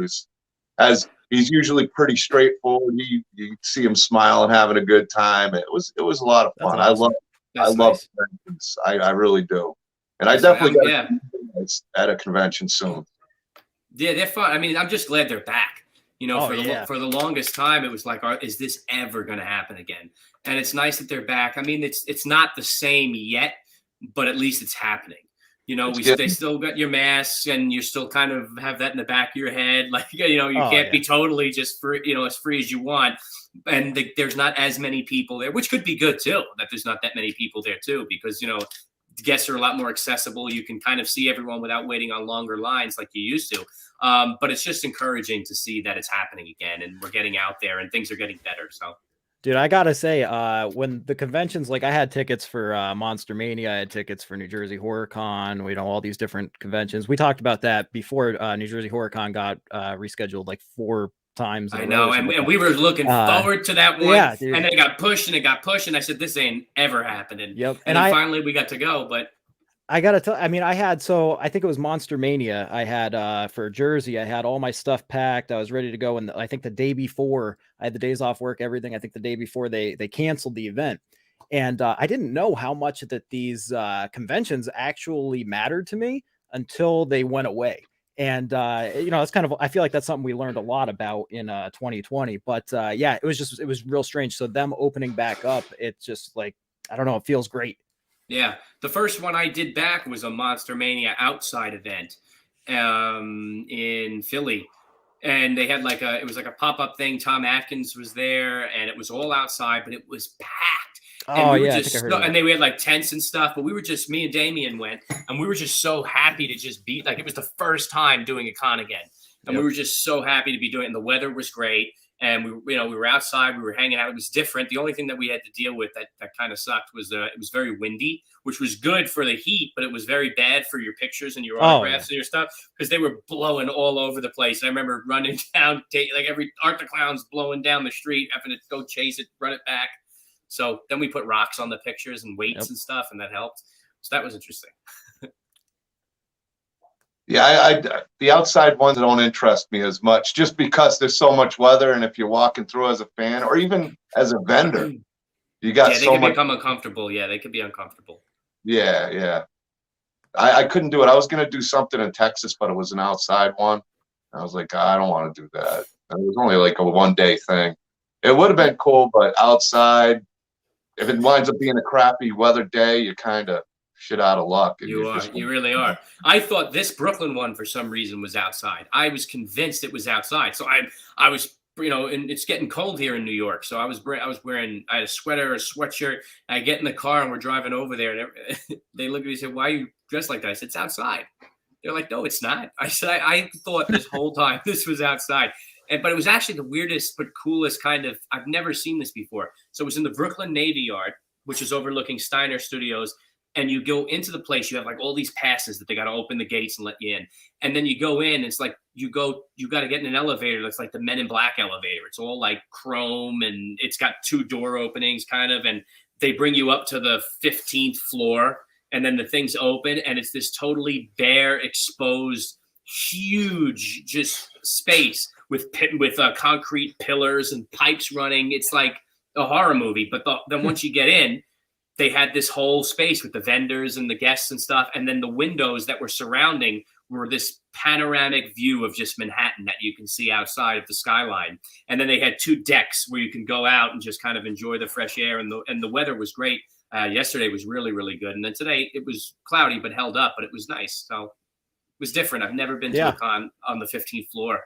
he's usually pretty straightforward. You see him smiling, having a good time. It was a lot of fun. Awesome. I love conventions. I really do. And I definitely got at a convention soon. Yeah, they're fun. I mean, I'm just glad they're back. For the longest time, it was like, is this ever going to happen again? And it's nice that they're back. I mean, it's not the same yet, but at least it's happening. They still got your masks, and you still kind of have that in the back of your head. Like, you can't be totally just free, as free as you want. And there's not as many people there, which could be good too, that there's not that many people there too, because, guests are a lot more accessible. You can kind of see everyone without waiting on longer lines like you used to. But it's just encouraging to see that it's happening again, and we're getting out there and things are getting better. So, dude, I gotta say, when the conventions, like I had tickets for Monster Mania, I had tickets for New Jersey Horror Con, all these different conventions. We talked about that before New Jersey Horror Con got rescheduled like 4 times. I know, and we were looking forward to that one. Yeah, dude. And then it got pushed and it got pushed, and I said, this ain't ever happening. Yep. And then finally we got to go, but I gotta tell, I mean, I think it was Monster Mania. I had for Jersey, I had all my stuff packed. I was ready to go, and I think the day before, I had the days off work, everything. I think the day before they canceled the event, and I didn't know how much that these conventions actually mattered to me until they went away. And it's kind of, I feel like that's something we learned a lot about in 2020. But yeah, it was real strange. So them opening back up, it's just like, I don't know, it feels great. Yeah, the first one I did back was a Monster Mania outside event in Philly, and they had it was like a pop-up thing. Tom Atkins was there, and it was all outside, but it was packed. And we had like tents and stuff, but me and Damien went, and we were just so happy to just be like, it was the first time doing a con again, and we were just so happy to be doing it. And the weather was great. And we were outside, we were hanging out. It was different. The only thing that we had to deal with that kind of sucked was it was very windy, which was good for the heat, but it was very bad for your pictures and your autographs and your stuff, because they were blowing all over the place. And I remember running down, like every Art the Clown's blowing down the street, having to go chase it, run it back. So then we put rocks on the pictures and weights and stuff, and that helped. So that was interesting. Yeah, the outside ones don't interest me as much, just because there's so much weather, and if you're walking through as a fan or even as a vendor, you got so much. They can become uncomfortable. Yeah, they could be uncomfortable. Yeah. I couldn't do it. I was going to do something in Texas, but it was an outside one. I was like, I don't want to do that. And it was only like a 1-day thing. It would have been cool, but outside, if it winds up being a crappy weather day, you kind of shit out of luck. You really are. I thought this Brooklyn one for some reason was outside. I was convinced it was outside. So I was, and it's getting cold here in New York. So I had a sweater, a sweatshirt. I get in the car and we're driving over there, and they look at me and say, "Why are you dressed like that?" I said, "It's outside." They're like, "No, it's not." I said, I thought this whole time this was outside. but it was actually the weirdest but coolest kind of. I've never seen this before. So it was in the Brooklyn Navy Yard, which is overlooking Steiner Studios. And you go into the place, you have like all these passes that they got to open the gates and let you in. And then you go in, it's like you got to get in an elevator that's like the Men in Black elevator. It's all like chrome and it's got 2 door openings kind of. And they bring you up to the 15th floor and then the things open and it's this totally bare, exposed, huge just space with concrete pillars and pipes running. It's like a horror movie. But then once you get in, they had this whole space with the vendors and the guests and stuff. And then the windows that were surrounding were this panoramic view of just Manhattan that you can see outside of the skyline. And then they had 2 decks where you can go out and just kind of enjoy the fresh air. And the weather was great. Yesterday was really, really good. And then today it was cloudy, but held up, but it was nice. So it was different. I've never been to a con on the 15th floor.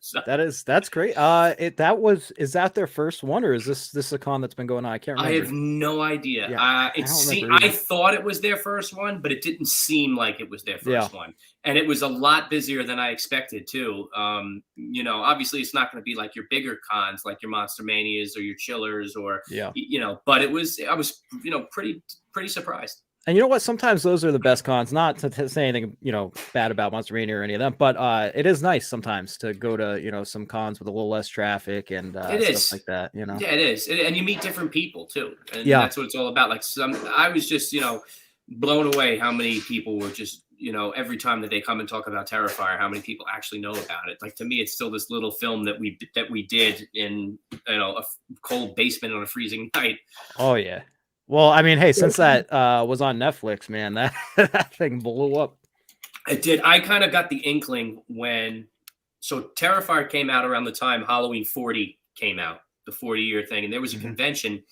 So. That's great. Is that their first one, or is this a con that's been going on? I can't remember. I have no idea. Yeah, I thought it was their first one, but it didn't seem like it was their first one. And it was a lot busier than I expected too. Obviously it's not going to be like your bigger cons, like your Monster Manias or your Chillers or, but I was pretty surprised. And you know what? Sometimes those are the best cons. Not to say anything, bad about Monster Mania or any of them, but it is nice sometimes to go to, some cons with a little less traffic and stuff like that. Yeah, it is, and you meet different people too, and that's what it's all about. Like I was just, blown away how many people were just, every time that they come and talk about Terrifier, how many people actually know about it. Like to me, it's still this little film that we did in a cold basement on a freezing night. Oh yeah. Well, I mean, hey, since that was on Netflix, man, that thing blew up. It did. I kind of got the inkling so Terrifier came out around the time Halloween 40 came out, the 40-year thing. And there was a convention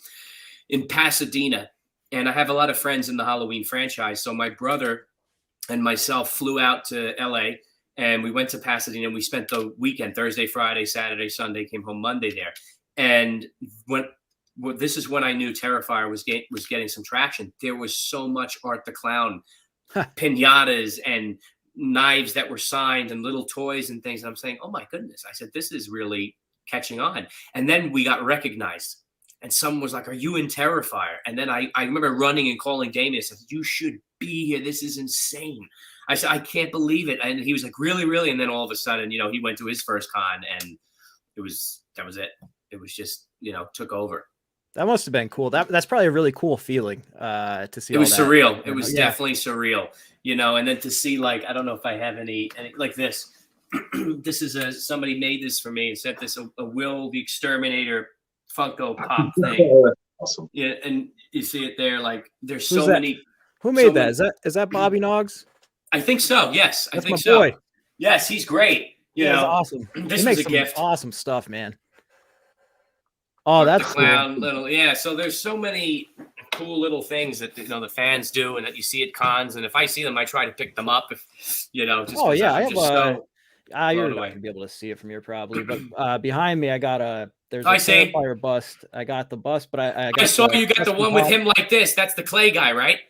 in Pasadena. And I have a lot of friends in the Halloween franchise. So my brother and myself flew out to LA and we went to Pasadena and we spent the weekend, Thursday, Friday, Saturday, Sunday, came home Monday there. And this is when I knew Terrifier was getting some traction. There was so much Art the Clown, piñatas and knives that were signed and little toys and things. And I'm saying, oh my goodness. I said, this is really catching on. And then we got recognized and someone was like, are you in Terrifier? And then I remember running and calling Damien. I said, you should be here. This is insane. I said, I can't believe it. And he was like, really, really? And then all of a sudden, he went to his first con and that was it. It was just, took over. That must have been cool. That's probably a really cool feeling to see. It was surreal. It was definitely surreal, and then to see like, I don't know if I have any like this. This is somebody made this for me and sent this a Will the Exterminator Funko Pop thing. Awesome. Yeah, and you see it there. Like there's so many. Who made that? Is that Bobby Noggs? I think so. Yes, that's I think my so. Boy. Yes, he's great. That's awesome. This was a gift. Awesome stuff, man. Oh, that's the clown, cool. So there's so many cool little things that the fans do, and that you see at cons. And if I see them, I try to pick them up. If just I have you're not away. gonna be able to see it from here probably, but behind me I got there's a Terrifier bust. I got the bust, but I saw you got the one with him like this. That's the clay guy, right?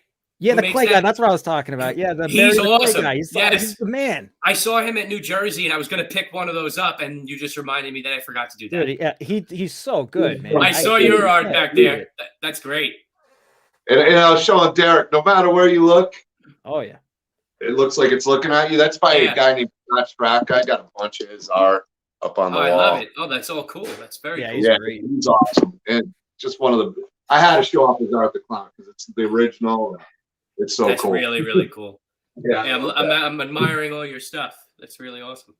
Yeah, the clay guy. That's what I was talking about. Yeah, he's awesome. Guy. He's the man. I saw him at New Jersey, and I was going to pick one of those up, and you just reminded me that I forgot to do that. Dude, he's so good, man. I saw your art back there. That's great. And I was showing Derek, no matter where you look, oh yeah, it looks like it's looking at you. That's by a guy named Scott Strack. I got a bunch of his art up on the wall. I love it. Oh, that's all cool. That's very cool. He's great. He's awesome, and just one of the. I had to show off his Art the Clown because it's the original. It's so That's cool. Really, really cool. Yeah, I'm admiring all your stuff. That's really awesome.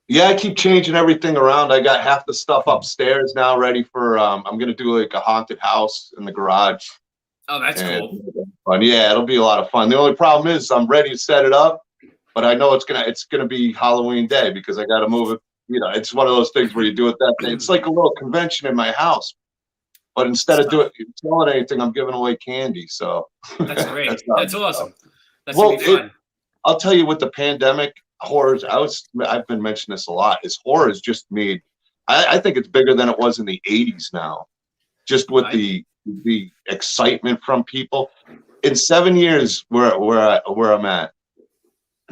Yeah, I keep changing everything around. I got half the stuff upstairs now ready for. I'm gonna do like a haunted house in the garage. Oh, that's cool. Fun. Yeah, it'll be a lot of fun. The only problem is I'm ready to set it up, but I know it's gonna be Halloween day because I got to move it. It's one of those things where you do it that day. It's like a little convention in my house. But instead of selling anything, I'm giving away candy. So that's great. That's awesome. That's gonna be fun. I'll tell you, with the pandemic, horrors. I've been mentioning this a lot. Is horrors just made? I think it's bigger than it was in the '80s now. Just with the excitement from people. In 7 years, where I'm at,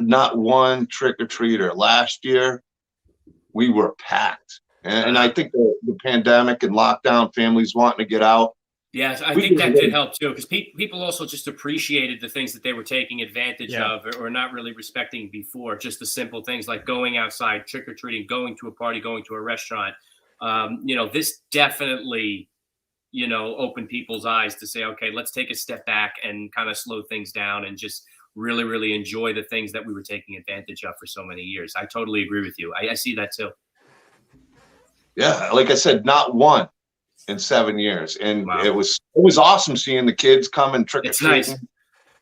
not one trick or treater. Last year, we were packed. And I think the pandemic and lockdown, families wanting to get out. Yes, I think that did help too, because people also just appreciated the things that they were taking advantage of or not really respecting before. Just the simple things like going outside, trick or treating, going to a party, going to a restaurant. This definitely, opened people's eyes to say, okay, let's take a step back and kind of slow things down and just really, really enjoy the things that we were taking advantage of for so many years. I totally agree with you. I see that too. Yeah, like I said, not one in 7 years, and Wow. it was awesome seeing the kids come and trick or treating. Nice.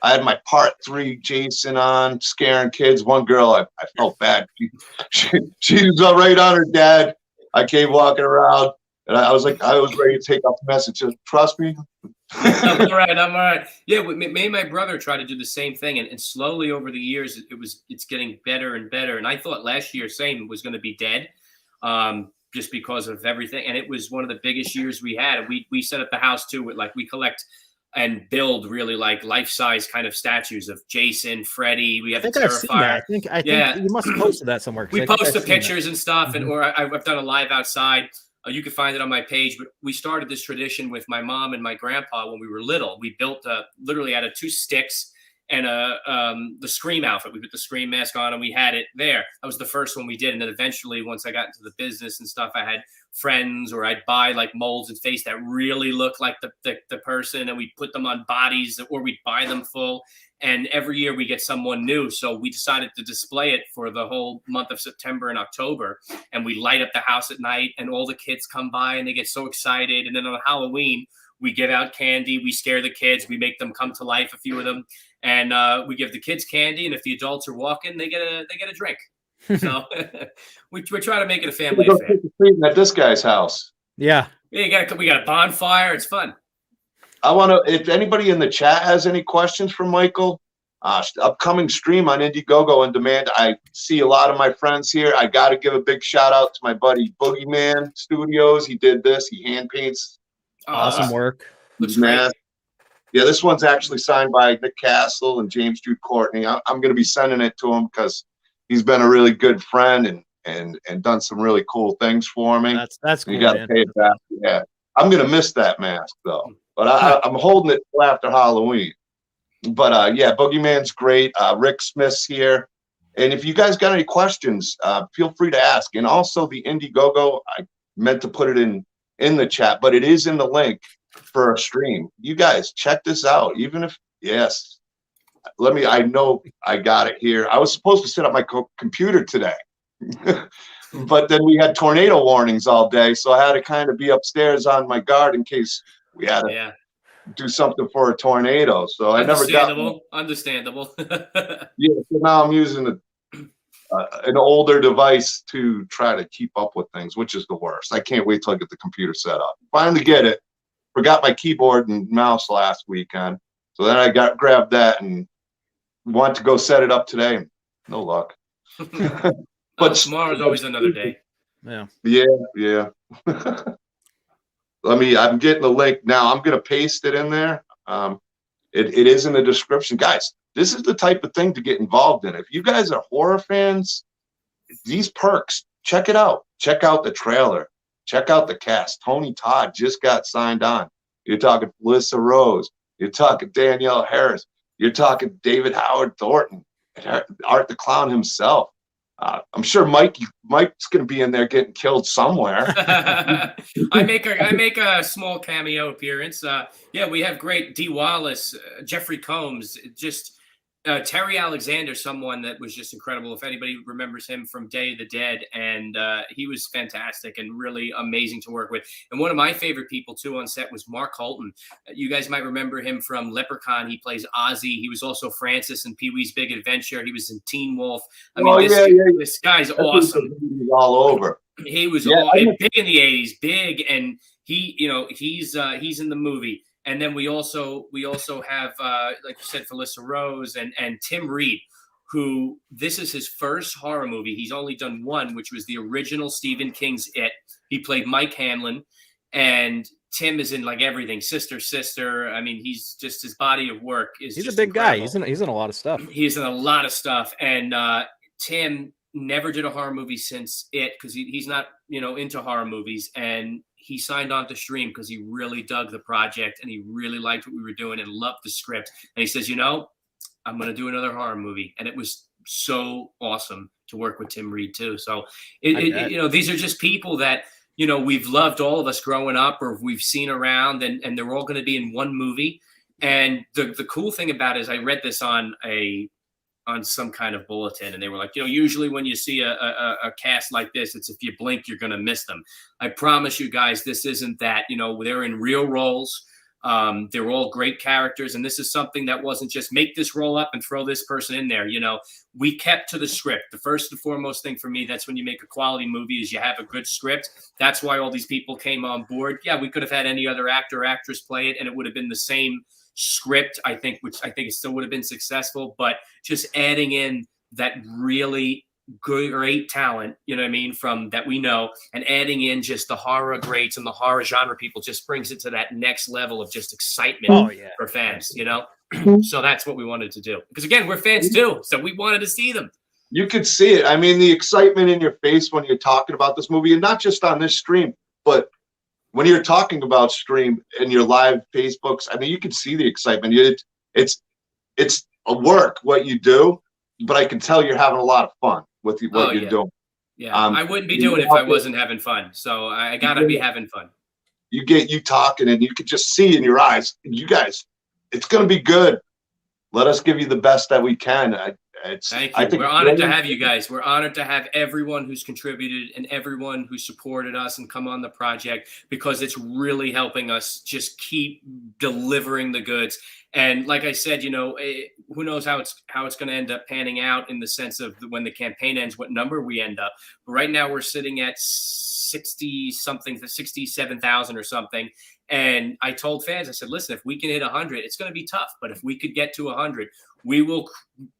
I had my part 3 Jason on, scaring kids. One girl, I felt bad. She was right on her dad. I came walking around, and I was ready to take off the message. Trust me. I'm all right. Yeah, me and my brother tried to do the same thing, and slowly over the years, it's getting better and better. And I thought last year, same was going to be dead. Just because of everything. And it was one of the biggest years we had. We set up the house too with we collect and build really life-size kind of statues of Jason, Freddy. We have the Terrifier. I think you must have posted that somewhere. We post the pictures and stuff, and or I've done a live outside. You can find it on my page. But we started this tradition with my mom and my grandpa when we were little. We built literally out of 2 sticks and the Scream outfit. We put the Scream mask on and we had it there. That was the first one we did. And then eventually, once I got into the business and stuff, I had friends, or I'd buy molds and face that really look like the person, and we'd put them on bodies, or we'd buy them full. And every year we get someone new. So we decided to display it for the whole month of September and October. And we light up the house at night, and all the kids come by and they get so excited. And then on Halloween, we give out candy. We scare the kids. We make them come to life, a few of them. And we give the kids candy, and if the adults are walking, they get a drink. So we try to make it a family affair. At this guy's house. Yeah. We got a bonfire. It's fun. I want to. If anybody in the chat has any questions for Michael, upcoming stream on Indiegogo on demand. I see a lot of my friends here. I got to give a big shout out to my buddy Boogeyman Studios. He did this. He hand paints. Awesome work. Looks great. Yeah, this one's actually signed by Nick Castle and James Jude Courtney. I'm going to be sending it to him because he's been a really good friend and done some really cool things for me. That's cool. You got to pay it back. Yeah, I'm going to miss that mask though, but I'm holding it till after Halloween. But yeah, Boogeyman's great. Rick Smith's here, and if you guys got any questions, feel free to ask. And also the Indiegogo, I meant to put it in the chat, but it is in the link for a stream. You guys check this out. Even if I know I got it here. I was supposed to set up my computer today, but then we had tornado warnings all day, so I had to kind of be upstairs on my guard in case we had to do something for a tornado. So I never got understandable. Yeah, so now I'm using an older device to try to keep up with things, which is the worst. I can't wait till I get the computer set up. Finally get it. Forgot my keyboard and mouse last weekend, so then I grabbed that and want to go set it up today. No luck. But tomorrow's always another day. Yeah. I'm getting the link now. I'm gonna paste it in there. It is in the description, guys. This is the type of thing to get involved in. If you guys are horror fans, these perks, check it out. Check out the trailer. Check out the cast. Tony Todd just got signed on. You're talking Melissa Rose. You're talking Danielle Harris. You're talking David Howard Thornton, Art the Clown himself. I'm sure Mike's going to be in there getting killed somewhere. I make a small cameo appearance. We have great Dee Wallace, Jeffrey Combs, just Terry Alexander, someone that was just incredible. If anybody remembers him from Day of the Dead, and he was fantastic and really amazing to work with. And one of my favorite people too on set was Mark Holton. You guys might remember him from Leprechaun. He plays Ozzy. He was also Francis in Pee-wee's Big Adventure. He was in Teen Wolf. This guy's awesome. He's all over. He was big in the 80s, big, and he's in the movie. And then we also have, like you said, Felissa Rose and Tim Reed, who this is his first horror movie. He's only done one, which was the original Stephen King's It. He played Mike Hanlon, and Tim is in everything. Sister. I mean, he's just, his body of work is. He's just a big incredible. guy. He's in a lot of stuff. He's in a lot of stuff, and Tim never did a horror movie since it, because he's not, into horror movies. And he signed on to stream because he really dug the project and he really liked what we were doing and loved the script. And he says, I'm going to do another horror movie. And it was so awesome to work with Tim Reed too. So these are just people that, we've loved, all of us growing up, or we've seen around, and they're all going to be in one movie. And the cool thing about it is, I read this on some kind of bulletin, and they were like, usually when you see a cast like this, it's if you blink, you're going to miss them. I promise you guys, this isn't that. They're in real roles. They're all great characters, and this is something that wasn't just make this roll up and throw this person in there. We kept to the script. The first and foremost thing for me, that's when you make a quality movie, is you have a good script. That's why all these people came on board. Yeah, we could have had any other actor or actress play it, and it would have been the same script, I think, which I think it still would have been successful. But just adding in that really great talent, from that we know, and adding in just the horror greats and the horror genre people, just brings it to that next level of just excitement for fans, So that's what we wanted to do, because again, we're fans too, so we wanted to see them. You could see it. I mean, the excitement in your face when you're talking about this movie, and not just on this stream, but when you're talking about stream and your live Facebooks. I mean, you can see the excitement. It's a work what you do, but I can tell you're having a lot of fun with what you're doing. Yeah, I wouldn't be doing it if I wasn't having fun. So I gotta be having fun. You talking, and you could just see in your eyes, you guys, it's gonna be good. Let us give you the best that we can. Thank you. We're honored to have you guys. We're honored to have everyone who's contributed and everyone who supported us and come on the project, because it's really helping us just keep delivering the goods. And like I said, who knows how it's going to end up panning out, in the sense of when the campaign ends, what number we end up. But right now we're sitting at 67,000 or something. And I told fans, I said, listen, if we can hit 100, it's going to be tough. But if we could get to 100, we will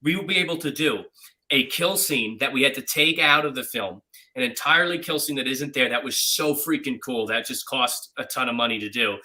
be able to do a kill scene that we had to take out of the film, an entirely kill scene that isn't there. That was so freaking cool. That just cost a ton of money to do.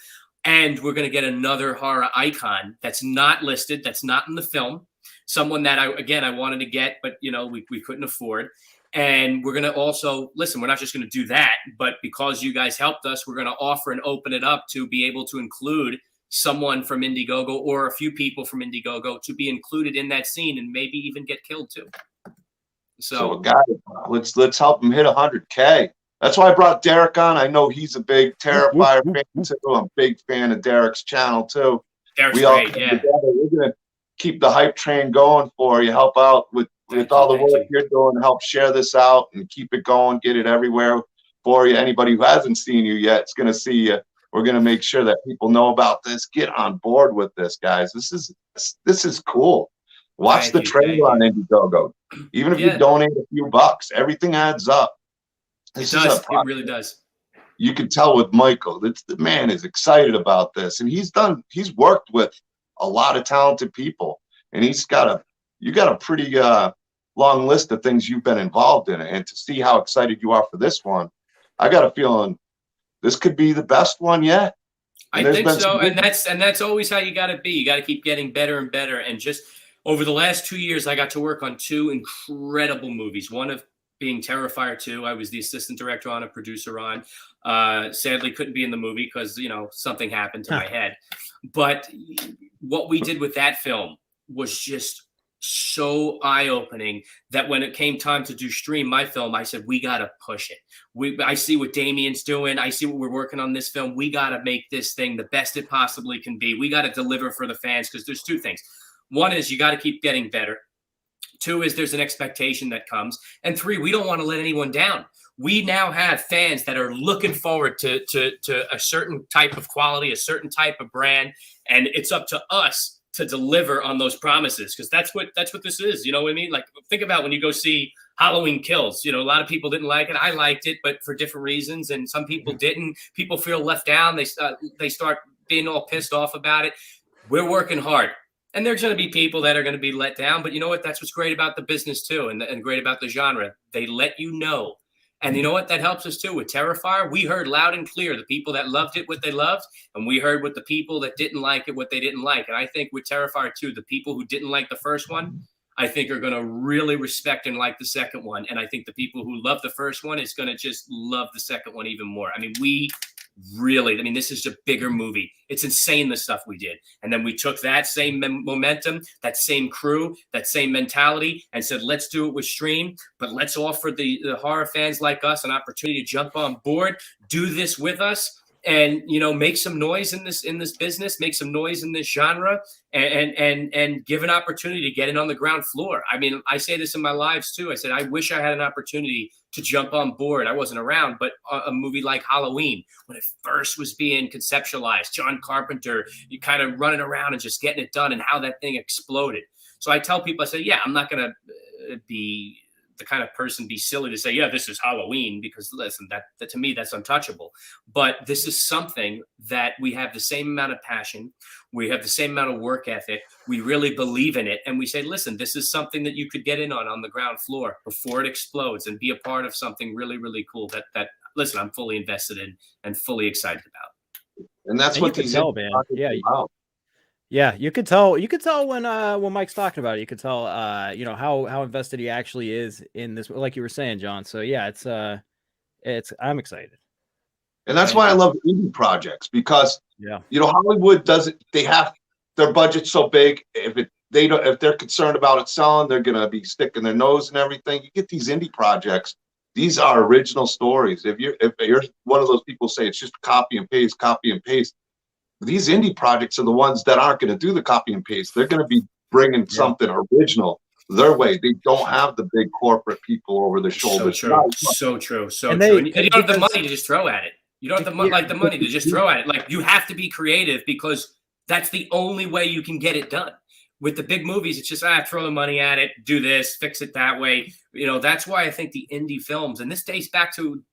And we're going to get another horror icon that's not listed, that's not in the film. Someone that I wanted to get, but we couldn't afford. And we're going to also, listen, we're not just going to do that, but because you guys helped us, we're going to offer and open it up to be able to include someone from Indiegogo, or a few people from Indiegogo, to be included in that scene and maybe even get killed too. So guys, let's help him hit 100K. That's why I brought Derek on. I know he's a big Terrifier fan too. I'm a big fan of Derek's channel too. Derek's great, yeah. We're going to keep the hype train going for you. Help out with all the work you're doing to help share this out and keep it going, get it everywhere for you. Anybody who hasn't seen you yet is going to see you. We're going to make sure that people know about this. Get on board with this, guys. This is cool. Watch the trailer on Indiegogo. Even if you donate a few bucks, everything adds up. It does. It really does. You can tell with Michael, the man is excited about this, and he's worked with a lot of talented people, and you got a pretty long list of things you've been involved in. And to see how excited you are for this one, I got a feeling this could be the best one yet. I think so, and that's always how you got to be. You got to keep getting better and better. And just over the last 2 years, I got to work on 2 incredible movies. One of being Terrifier 2. I was the assistant director on, a producer on. Sadly, couldn't be in the movie because something happened to my head. But what we did with that film was just so eye-opening that when it came time to do stream my film, I said, we got to push it. I see what Damien's doing. I see what we're working on this film. We got to make this thing the best it possibly can be. We got to deliver for the fans, because there's 2 things. One is you got to keep getting better. 2 is there's an expectation that comes. And 3, we don't want to let anyone down. We now have fans that are looking forward to a certain type of quality, a certain type of brand. And it's up to us to deliver on those promises, because that's what this is. You know what I mean? Like, think about when you go see Halloween Kills. A lot of people didn't like it. I liked it, but for different reasons. And some people didn't. People feel left down. They start being all pissed off about it. We're working hard. And there's going to be people that are going to be let down. But you know what? That's what's great about the business too, and great about the genre. They let you know. And you know what? That helps us too. With Terrifier, we heard loud and clear the people that loved it, what they loved. And we heard what the people that didn't like it, what they didn't like. And I think with Terrifier 2, the people who didn't like the first one, I think are going to really respect and like the second one. And I think the people who love the first one is going to just love the second one even more. I mean, this is a bigger movie. It's insane the stuff we did. And then we took that same momentum, that same crew, that same mentality, and said, let's do it with stream, but let's offer the horror fans like us an opportunity to jump on board, do this with us, and make some noise in this business, make some noise in this genre, and give an opportunity to get in on the ground floor. I mean, I say this in my lives too. I said, I wish I had an opportunity to jump on board. I wasn't around, but a movie like Halloween, when it first was being conceptualized, John Carpenter, you kind of running around and just getting it done, and how that thing exploded. So I tell people, I say, yeah, I'm not going to be the kind of person be silly to say, yeah, this is Halloween, because listen, that to me, that's untouchable. But this is something that we have the same amount of passion. We have the same amount of work ethic. We really believe in it. And we say, listen, this is something that you could get in on the ground floor before it explodes and be a part of something really, really cool that listen, I'm fully invested in and fully excited about. And that's what these tell, man. Yeah. Yeah, you could tell when Mike's talking about it. You could tell how invested he actually is in this, like you were saying, John. So yeah, I'm excited. And that's why I love indie projects, because Hollywood doesn't, they have their budget so big. If they're concerned about it selling, they're gonna be sticking their nose and everything. You get these indie projects, these are original stories. If you're one of those people say it's just copy and paste, these indie projects are the ones that aren't going to do the copy and paste. They're going to be bringing something original their way. They don't have the big corporate people over their shoulders. So true. And you don't have the money to just throw at it. You don't have the money to just throw at it. Like, you have to be creative, because that's the only way you can get it done. With the big movies, it's just, throw the money at it, do this, fix it that way. That's why I think the indie films, and this dates back to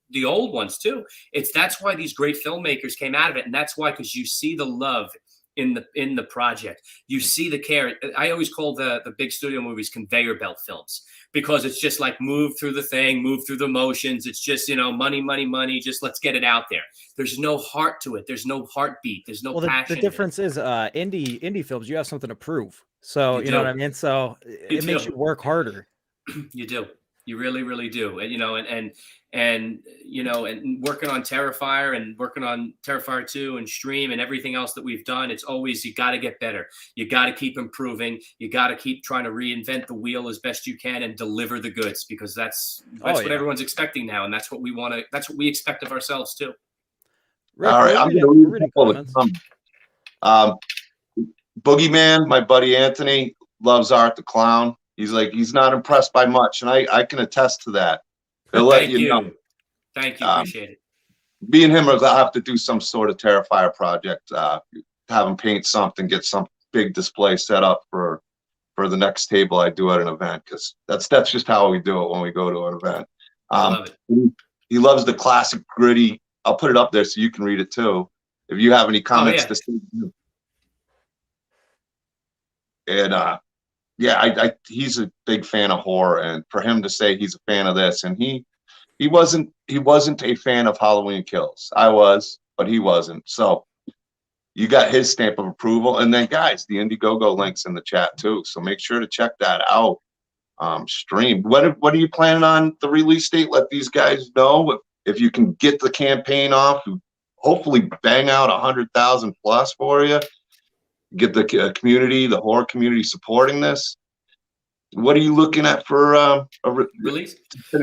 the old ones too. That's why these great filmmakers came out of it, and that's why, because you see the love in the project, you see the care. I always call the big studio movies conveyor belt films, because it's just like move through the thing, move through the motions. It's just money. Just let's get it out there. There's no heart to it. There's no heartbeat. There's no passion. The difference is indie films. You have something to prove. So you know what I mean. So it makes you work harder. You do. You really, really do. And working on Terrifier and working on Terrifier 2 and Stream and everything else that we've done, it's always, you got to get better. You got to keep improving. You got to keep trying to reinvent the wheel as best you can and deliver the goods, because that's what everyone's expecting now. And that's what we want to, that's what we expect of ourselves too. Rick, all right. I'm going to read a couple of comments. Boogeyman, my buddy Anthony, loves Art the Clown. He's not impressed by much, and I can attest to that. They'll let you know. Thank you. Appreciate it. Me and him will have to do some sort of Terrifier project, have him paint something, get some big display set up for the next table I do at an event, because that's just how we do it when we go to an event. I love it. He loves the classic gritty. I'll put it up there so you can read it too, if you have any comments to say. And he's a big fan of horror, and for him to say he's a fan of this, and he wasn't a fan of Halloween Kills. I was, but he wasn't. So you got his stamp of approval. And then, guys, the Indiegogo link's in the chat too, so make sure to check that out. Stream. What are you planning on the release date? Let these guys know if you can get the campaign off. Hopefully, bang out 100,000 plus for you. Get the community, the horror community, supporting this. What are you looking at for a release?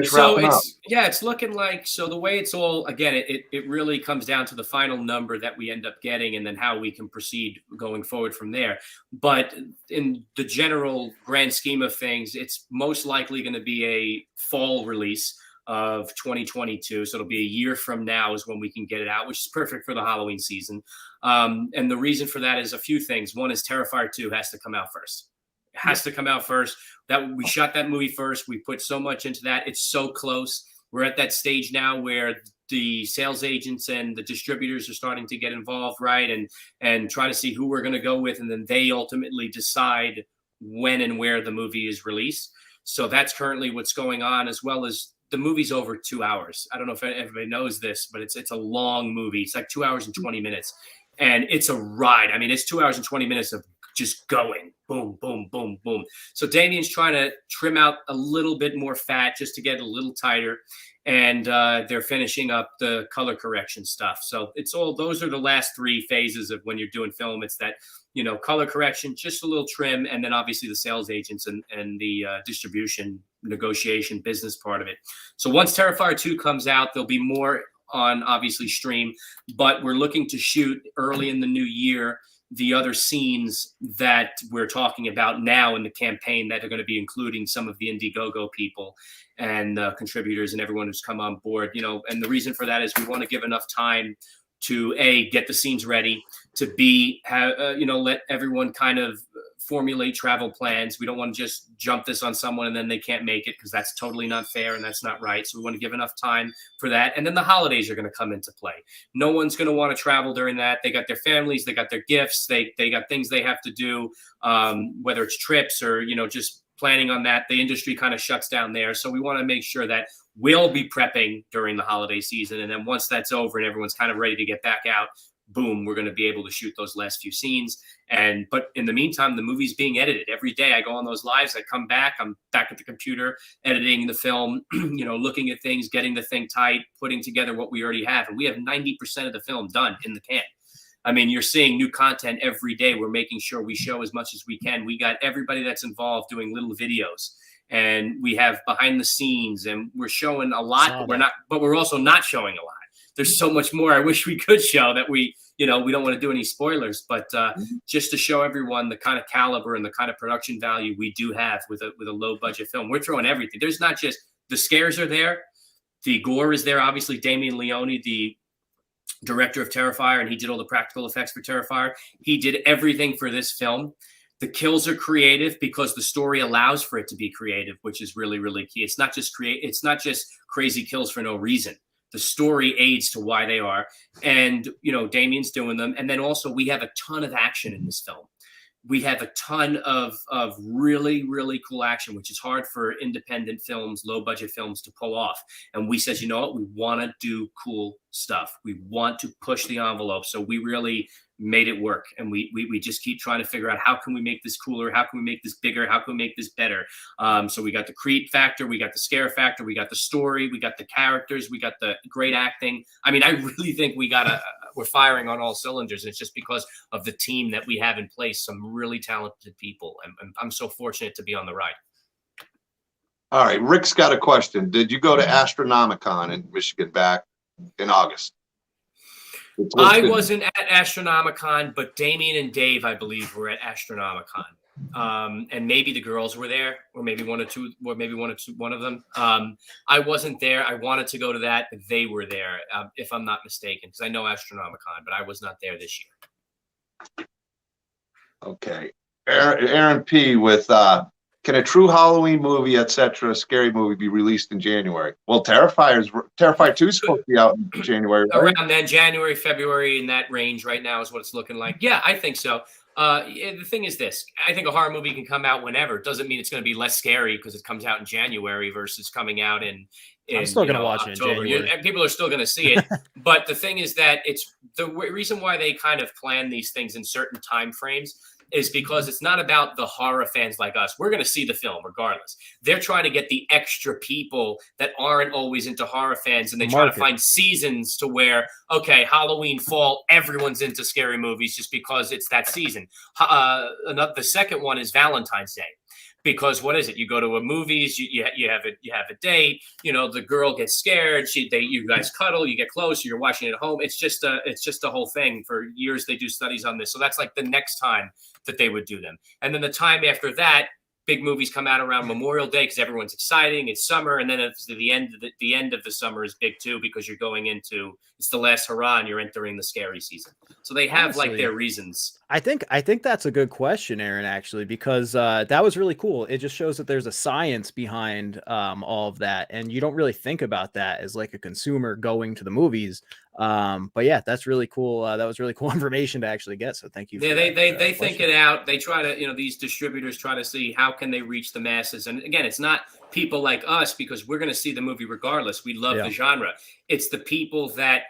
So it's looking like, so the way it's all, again, it really comes down to the final number that we end up getting, and then how we can proceed going forward from there. But in the general grand scheme of things, it's most likely going to be a fall release of 2022. So it'll be a year from now is when we can get it out, which is perfect for the Halloween season. And the reason for that is a few things. One is Terrifier 2 has to come out first. It has to come out first. That we shot that movie first. We put so much into that. It's so close. We're at that stage now where the sales agents and the distributors are starting to get involved, right? And try to see who we're going to go with. And then they ultimately decide when and where the movie is released. So that's currently what's going on, as well as the movie's over 2 hours. I don't know if everybody knows this, but it's a long movie. It's like 2 hours and 20 minutes. And it's a ride. I mean, it's 2 hours and 20 minutes of just going boom, boom, boom, boom. So Damien's trying to trim out a little bit more fat just to get a little tighter. And they're finishing up the color correction stuff. So it's all, those are the last 3 phases of when you're doing film. It's that, you know, color correction, just a little trim, and then obviously the sales agents and the distribution, negotiation, business part of it. So once Terrifier 2 comes out, there'll be more on obviously stream, but we're looking to shoot early in the new year the other scenes that we're talking about now in the campaign that are going to be including some of the Indiegogo people and contributors and everyone who's come on board, you know, and the reason for that is we want to give enough time to A, get the scenes ready, to B, have, you know, let everyone kind of formulate travel plans. We don't want to just jump this on someone and then they can't make it, because that's totally not fair and that's not right. So we want to give enough time for that. And then the holidays are going to come into play. No one's going to want to travel during that. They got their families, they got their gifts, they got things they have to do, whether it's trips or, you know, just planning on that. The industry kind of shuts down there. So we want to make sure that we'll be prepping during the holiday season. And then once that's over and everyone's kind of ready to get back out, boom, we're going to be able to shoot those last few scenes. But in the meantime, the movie's being edited every day. I go on those lives, I come back, I'm back at the computer, editing the film, you know, looking at things, getting the thing tight, putting together what we already have. And we have 90% of the film done in the can. I mean, you're seeing new content every day. We're making sure we show as much as we can. We got everybody that's involved doing little videos, and we have behind the scenes, and we're showing a lot, but we're also not showing a lot. There's so much more I wish we could show that we don't want to do any spoilers, but just to show everyone the kind of caliber and the kind of production value we do have with a low budget film. We're throwing everything. There's not just the scares are there. The gore is there. Obviously, Damien Leone, the director of Terrifier, and he did all the practical effects for Terrifier. He did everything for this film. The kills are creative because the story allows for it to be creative, which is really, really key. It's not just crazy kills for no reason. The story aids to why they are. And, you know, Damien's doing them. And then also we have a ton of action in this film. We have a ton of really, really cool action, which is hard for independent films, low budget films to pull off. And we said, you know what, we want to do cool stuff. We want to push the envelope. So we really made it work. And we just keep trying to figure out, how can we make this cooler? How can we make this bigger? How can we make this better? So we got the Krypt factor, we got the scare factor, we got the story, we got the characters, we got the great acting. I mean, I really think we're firing on all cylinders. It's just because of the team that we have in place, some really talented people. And I'm so fortunate to be on the ride. All right, Rick's got a question. Did you go to Astronomicon in Michigan back in August? I wasn't at Astronomicon, but Damien and Dave, I believe, were at Astronomicon. And maybe the girls were there, or maybe one of them. I wasn't there. I wanted to go to that, but they were there, if I'm not mistaken, because I know Astronomicon, but I was not there this year. Okay. Aaron P. with can a true Halloween movie, etc., scary movie be released in January? Well, Terrifier 2 is supposed to be out in January. Right? Around then, January, February, in that range right now is what it's looking like. Yeah, I think so. The thing is this. I think a horror movie can come out whenever. It doesn't mean it's going to be less scary because it comes out in January versus coming out in I'm still going to watch October. it in January. And people are still going to see it. But the thing is that it's the reason why they kind of plan these things in certain time frames is because it's not about the horror fans like us. We're going to see the film regardless. They're trying to get the extra people that aren't always into horror fans, and they try to find seasons to where, okay, Halloween, fall, everyone's into scary movies just because it's that season. The second one is Valentine's Day. Because what is it? You go to a movies, you have a date. You know, the girl gets scared. You guys cuddle. You get close. You're watching it at home. It's just a whole thing. For years, they do studies on this. So that's like the next time that they would do them. And then the time after that, big movies come out around Memorial Day because everyone's exciting. It's summer, and then it's the end of the summer is big too because you're going into it's the last hurrah and you're entering the scary season. So they have like their reasons. I think that's a good question, Aaron, actually, because that was really cool. It just shows that there's a science behind all of that, and you don't really think about that as like a consumer going to the movies. But yeah, that's really cool. That was really cool information to actually get. So thank you. Yeah, they think it out. They try to, these distributors try to see how can they reach the masses. And again, it's not people like us because we're going to see the movie regardless. We love the genre. It's the people that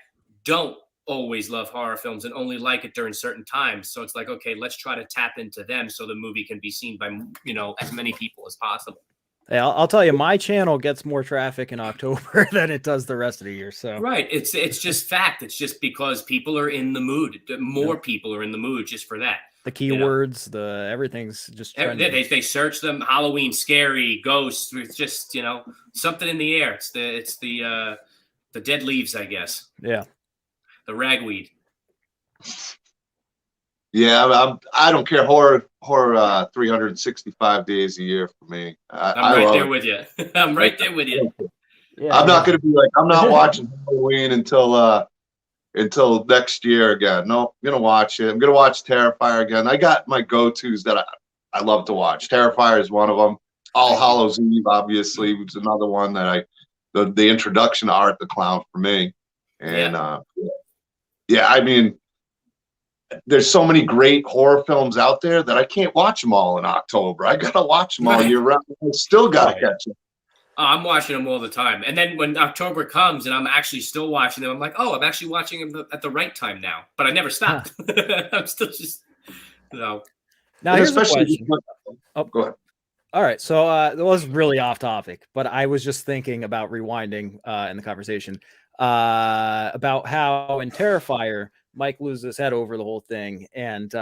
don't always love horror films and only like it during certain times. So it's like, okay, let's try to tap into them so the movie can be seen by, you know, as many people as possible. Hey, I'll tell you, my channel gets more traffic in October than it does the rest of the year. So right, it's just fact. It's just because people are in the mood. More people are in the mood just for that. The keywords, the everything's just trending. They search them. Halloween, scary, ghosts. It's just, you know, something in the air. It's the dead leaves, I guess. Yeah. The ragweed. Yeah, I don't care. Horror 365 days a year for me. I'm right there with you. I'm right there with you. Yeah, I'm not gonna be like, I'm not watching Halloween until next year again. No, I'm gonna watch it. I'm gonna watch Terrifier again. I got my go-tos that I love to watch. Terrifier is one of them. All Hallows Eve, obviously, was another one that the introduction to Art the Clown for me. And yeah, I mean, there's so many great horror films out there that I can't watch them all in October. I gotta watch them all year round. I still gotta catch them. I'm watching them all the time. And then when October comes and I'm actually still watching them, I'm like, oh, I'm actually watching them at the right time now. But I never stopped. I'm still just, Now, here's a question. Oh, go ahead. All right. So it was really off topic, but I was just thinking about rewinding in the conversation about how in Terrifier, Mike loses his head over the whole thing. And,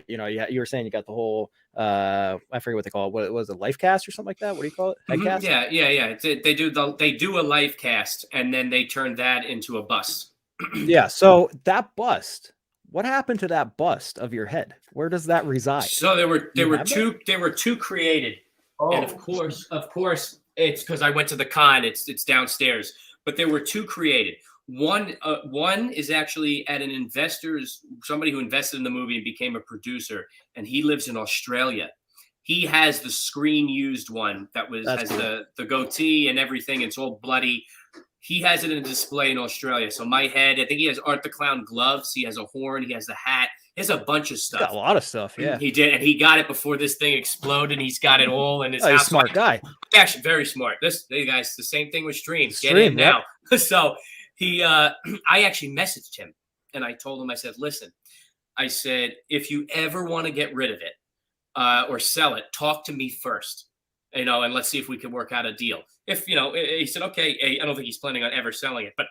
you know, you were saying you got the whole, I forget what they call it. What was it? Life cast or something like that? What do you call it? Head cast? Yeah. They do a life cast and then they turn that into a bust. Yeah. So that bust, what happened to that bust of your head? Where does that reside? So there were two created. Oh. And of course, it's because I went to the con. It's downstairs. But there were two created. One is actually at somebody who invested in the movie and became a producer, and he lives in Australia. He has the screen used one that has cool. the goatee and everything. It's all bloody. He has it in a display in Australia. So my head, I think he has Art the Clown gloves. He has a horn. He has the hat. He has a bunch of stuff. Got a lot of stuff, yeah. He did, and he got it before this thing exploded. He's got it all in his house. He's a smart guy. Actually, very smart. Hey guys, the same thing with Stream. Get in now. So I actually messaged him, and I told him, I said, listen, I said, if you ever want to get rid of it or sell it, talk to me first, you know, and let's see if we can work out a deal. If, you know, he said, okay, I don't think he's planning on ever selling it, but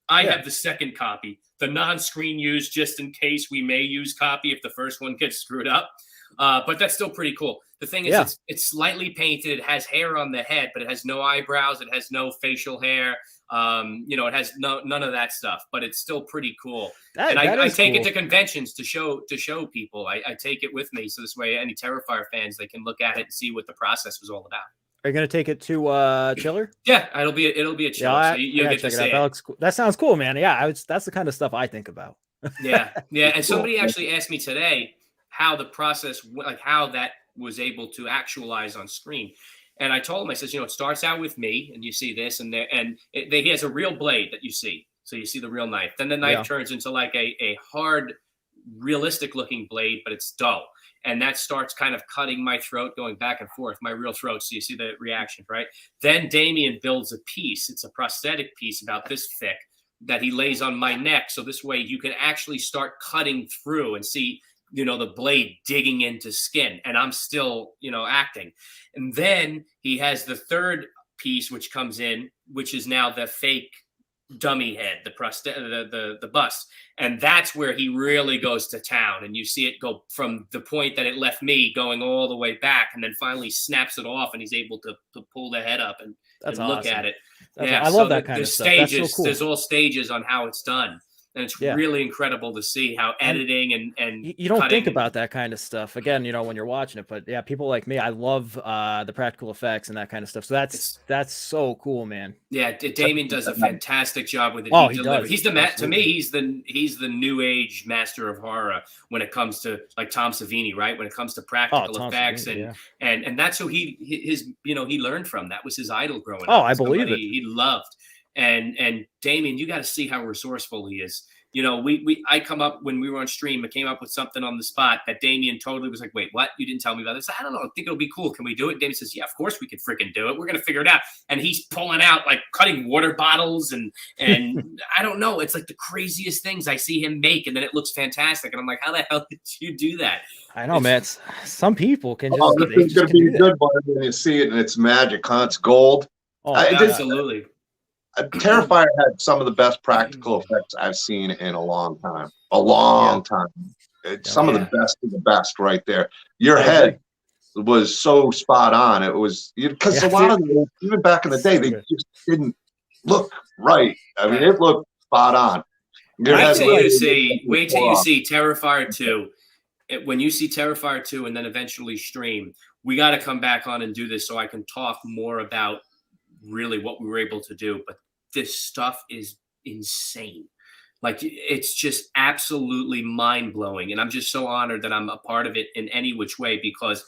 I have the second copy, the non-screen used, just in case we may use copy if the first one gets screwed up. But that's still pretty cool. The thing is, it's slightly painted. It has hair on the head, but it has no eyebrows. It has no facial hair. You know, it has none of that stuff, but it's still pretty cool. I take it to conventions to show people. I take it with me, so this way any Terrifier fans, they can look at it and see what the process was all about. Are you gonna take it to Chiller? Yeah, it'll be a Chiller. So you'll get to see it. That looks cool. That sounds cool, man. Yeah, that's the kind of stuff I think about. Yeah. And somebody actually asked me today how the process, like how that was able to actualize on screen. And I told him, I says, you know, it starts out with me, and you see this, and he has a real blade that you see. So you see the real knife. Then the knife turns into like a hard, realistic looking blade, but it's dull. And that starts kind of cutting my throat, going back and forth, my real throat. So you see the reaction, right? Then Damien builds a piece. It's a prosthetic piece about this thick that he lays on my neck. So this way you can actually start cutting through and see, you know, the blade digging into skin, and I'm still, you know, acting. And then he has the third piece, which comes in, which is now the fake dummy head, the bust. And that's where he really goes to town. And you see it go from the point that it left me going all the way back, and then finally snaps it off, and he's able to pull the head up and look at it. I love that kind of stuff. Stages, that's so cool. There's all stages on how it's done. And it's really incredible to see how editing and you don't think about that kind of stuff again, you know, when you're watching it. But yeah, people like me, I love the practical effects and that kind of stuff. So that's so cool, man. Yeah, Damien does a fantastic job with it. Oh, he does. He's to me, he's the new age master of horror when it comes to like Tom Savini, right? When it comes to practical effects and that's who he learned from. That was his idol growing up. I believe it. He loved. And Damien, you got to see how resourceful he is. You know, I come up when we were on stream, I came up with something on the spot that Damien totally was like, wait, what? You didn't tell me about this? I don't know. I think it'll be cool. Can we do it? Damien says, yeah, of course we can freaking do it. We're going to figure it out. And he's pulling out like cutting water bottles and I don't know. It's like the craziest things I see him make. And then it looks fantastic. And I'm like, how the hell did you do that? I know, man. Some people can just. Oh, this is going to be a good one when you see it and it's magic, huh? It's gold. Oh, absolutely. Terrifier had some of the best practical effects I've seen in a long time. A long time. It's some of the best right there. Your head was so spot on. It was because a lot of them, even back in the day, they just didn't look right. I mean, it looked spot on. Wait till you see Terrifier 2. When you see Terrifier 2 and then eventually stream, we got to come back on and do this so I can talk more about really what we were able to do. But this stuff is insane. Like, it's just absolutely mind-blowing. And I'm just so honored that I'm a part of it in any which way, because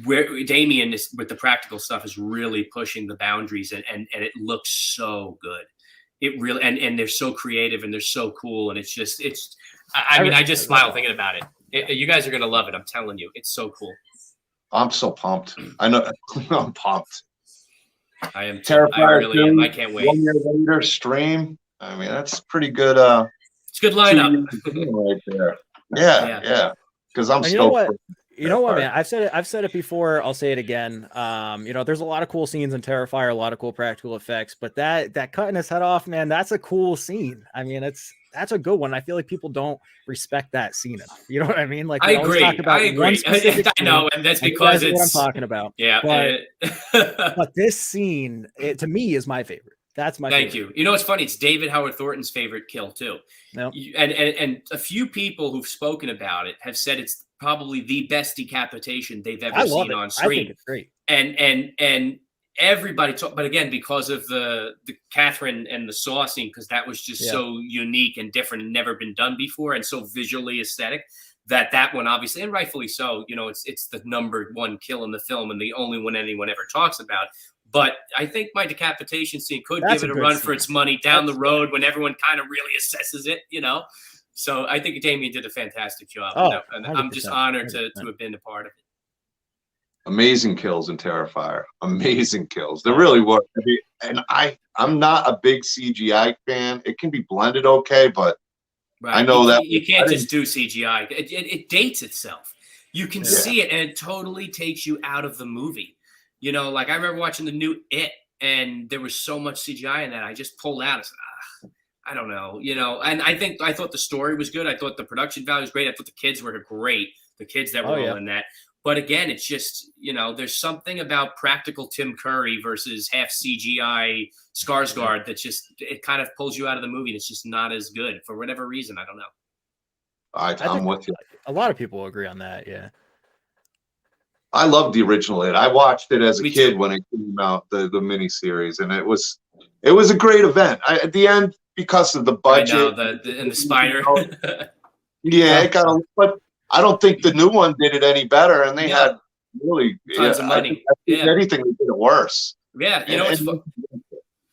where Damien is with the practical stuff is really pushing the boundaries, and it looks so good. It really, and they're so creative and they're so cool. And I mean, I just smile thinking about it. You guys are going to love it. I'm telling you, it's so cool. I'm so pumped. I know. I'm pumped. I am. Terrifier I really am. I can't wait. 1 year later, stream. I mean, that's pretty good. It's a good lineup right there. Yeah. Because I'm stoked. You know what, man? I've said it before. I'll say it again. There's a lot of cool scenes in Terrifier, a lot of cool practical effects, but that cutting his head off, man, that's a cool scene. I mean, that's a good one. I feel like people don't respect that scene enough. You know what I mean? Like, I agree. I know, and that's because it's what I'm talking about. Yeah. But this scene, to me, is my favorite. That's my Thank favorite. you. You know what's funny? It's David Howard Thornton's favorite kill too. Yep. And a few people who've spoken about it have said it's probably the best decapitation they've ever seen on screen. I think it's great. And everybody but again, because of the Catherine and the saw scene, because that was just so unique and different and never been done before, and so visually aesthetic, that one obviously, and rightfully so, it's the number one kill in the film and the only one anyone ever talks about. But I think my decapitation scene could give it a run for its money down the road when everyone kind of really assesses it, So I think Damien did a fantastic job. And I'm just honored to have been a part of it. Amazing kills in Terrifier. Amazing kills. They really were. And I'm not a big CGI fan. It can be blended okay, but I know that you can't just do CGI. It dates itself. You can see it, and it totally takes you out of the movie. Like I remember watching the new It, and there was so much CGI in that. I just pulled out. I said, I don't know, And I thought the story was good. I thought the production value was great. I thought the kids were great. The kids that were all in that. But again, it's just, there's something about practical Tim Curry versus half CGI Skarsgård that it kind of pulls you out of the movie. And it's just not as good for whatever reason. I don't know. I'm with you. A lot of people agree on that. Yeah. I loved the original It. I watched it as a kid when it came out, the miniseries, and it was a great event. At the end, because of the budget, I know, and the spider. It got but I don't think the new one did it any better, and they had really tons of money. I think anything, they did it worse. Yeah,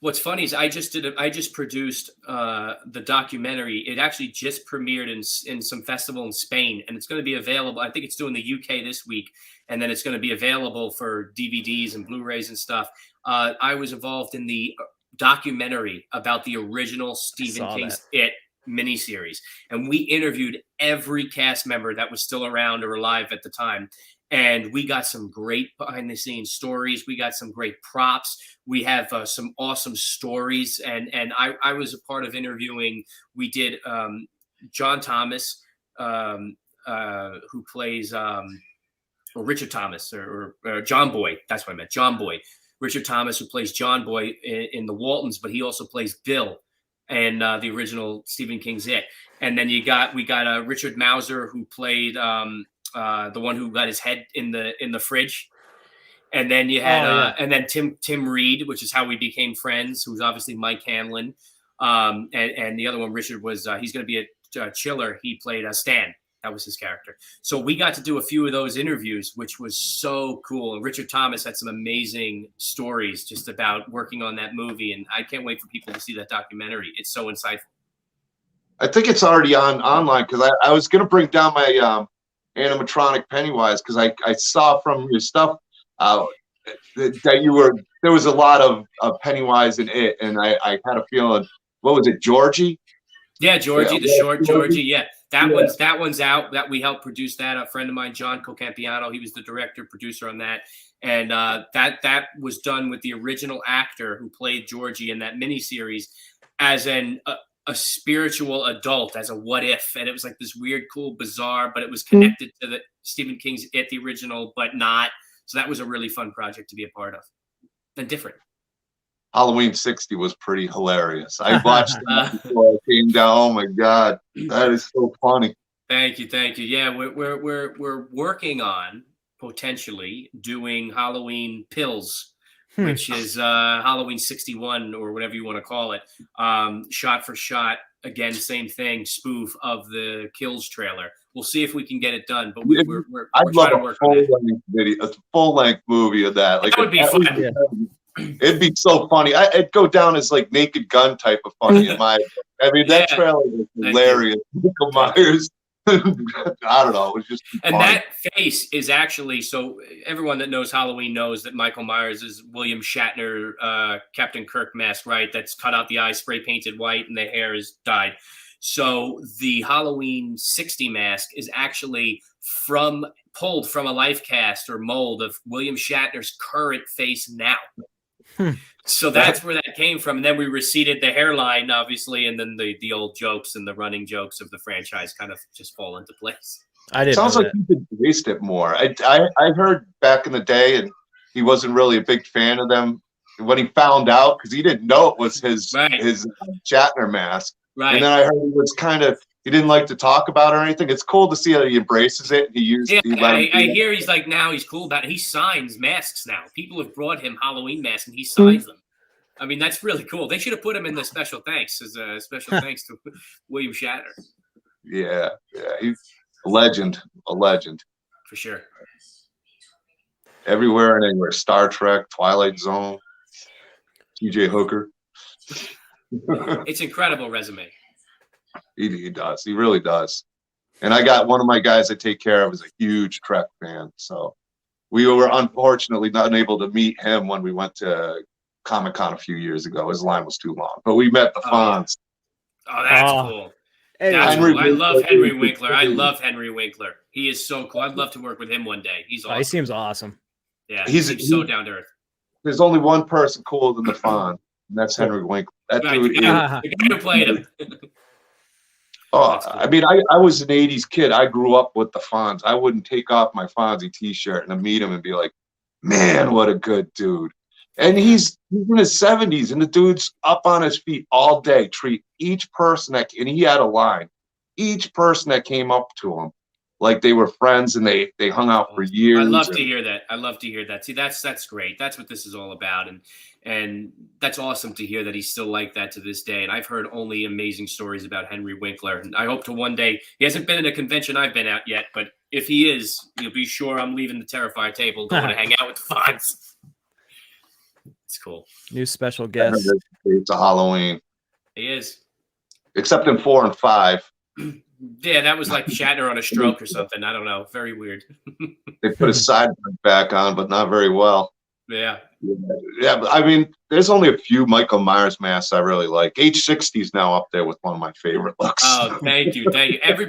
what's funny is I just produced the documentary. It actually just premiered in some festival in Spain, and it's going to be available. I think it's doing the UK this week, and then it's going to be available for DVDs and Blu-rays and stuff. I was involved in the documentary about the original Stephen King's It miniseries, and we interviewed every cast member that was still around or alive at the time. And we got some great behind the scenes stories. We got some great props. We have some awesome stories. And I was a part of interviewing. We did John Thomas, who plays Richard Thomas or John Boy. That's what I meant. John Boy. Richard Thomas, who plays John Boy in the Waltons, but he also plays Bill and the original Stephen King's It. And then we got Richard Mauser, who played the one who got his head in the fridge. And then you had and then Tim Reed, which is how we became friends, who's obviously Mike Hanlon. And the other one, Richard, was he's going to be a chiller. He played Stan. That was his character. So we got to do a few of those interviews, which was so cool. And Richard Thomas had some amazing stories just about working on that movie. And I can't wait for people to see that documentary. It's so insightful. I think it's already online because I was gonna bring down my animatronic Pennywise because I saw from your stuff that there was a lot of Pennywise in it, and I had a feeling, what was it, Georgie? Yeah, Georgie, Yeah, the short Georgie. Yeah, that Yeah. one's out. That we helped produce that. A friend of mine, John Cocampiano, he was the director, producer on that, and that was done with the original actor who played Georgie in that miniseries as a spiritual adult, as a what if, and it was like this weird, cool, bizarre, but it was connected to the Stephen King's It, the original, but not. So that was a really fun project to be a part of, and different. Halloween 60 was pretty hilarious. I watched that before I came down. Oh my god, that is so funny. Thank you. Yeah, we're working on potentially doing Halloween Pills, which is Halloween 61 or whatever you want to call it. Shot for shot, again, same thing, spoof of the Kills trailer. We'll see if we can get it done, but we're I'd trying to love work a on it. full-length video, a full-length movie of that. Like That would be fun. It'd be so funny. It'd go down as like Naked Gun type of funny in my. I mean, that trailer was hilarious. Michael Myers. I don't know. It was just and funny. that face is actually, so everyone that knows Halloween knows that Michael Myers is William Shatner, Captain Kirk mask, right? That's cut out the eyes, spray painted white, and the hair is dyed. So the Halloween 60 mask is actually pulled from a life cast or mold of William Shatner's current face now. So that's where that came from. And then we receded the hairline, obviously, and then the old jokes and the running jokes of the franchise kind of just fall into place. Sounds like you could waste it more. I heard back in the day, and he wasn't really a big fan of them when he found out, because he didn't know it was his Shatner mask. Right. And then I heard he didn't like to talk about it or anything. It's cool to see that he embraces it. I hear he's like, now he's cool about it. He signs masks now. People have brought him Halloween masks and he signs them. I mean, that's really cool. They should have put him in the special thanks as a special thanks to William Shatner. Yeah, he's a legend. For sure. Everywhere and anywhere. Star Trek, Twilight Zone, TJ Hooker. It's incredible resume. He does. He really does. And I got one of my guys I take care of is a huge Trek fan. So we were unfortunately not able to meet him when we went to Comic-Con a few years ago. His line was too long. But we met the Fonz. Oh, that's cool. That's cool. I love Henry Winkler. He is so cool. I'd love to work with him one day. He's awesome. He seems awesome. Yeah, he's so down to earth. There's only one person cooler than the Fonz, and that's Henry Winkler. That dude is the guy who played him. Cool. I mean, I was an 80s kid. I grew up with the Fonz. I wouldn't take off my Fonzie t-shirt and meet him and be like, man, what a good dude. And he's in his 70s, and the dude's up on his feet all day. Treat each person and he had a line. Each person that came up to him like they were friends, and they hung out for years. I love to hear that. See, that's great. That's what this is all about, and that's awesome to hear that he's still like that to this day. And I've heard only amazing stories about Henry Winkler, and I hope to one day. He hasn't been in a convention I've been at yet, but if he is, you'll be sure I'm leaving the Terrifier table, going to hang out with the Fonz. It's cool. New special guest. It's a Halloween. He is. Except in 4 and 5. Yeah, that was like Shatner on a stroke or something. I don't know. Very weird. They put his sideburn back on, but not very well. Yeah. Yeah, but I mean, there's only a few Michael Myers masks I really like. H60 is now up there with one of my favorite looks. Oh, thank you.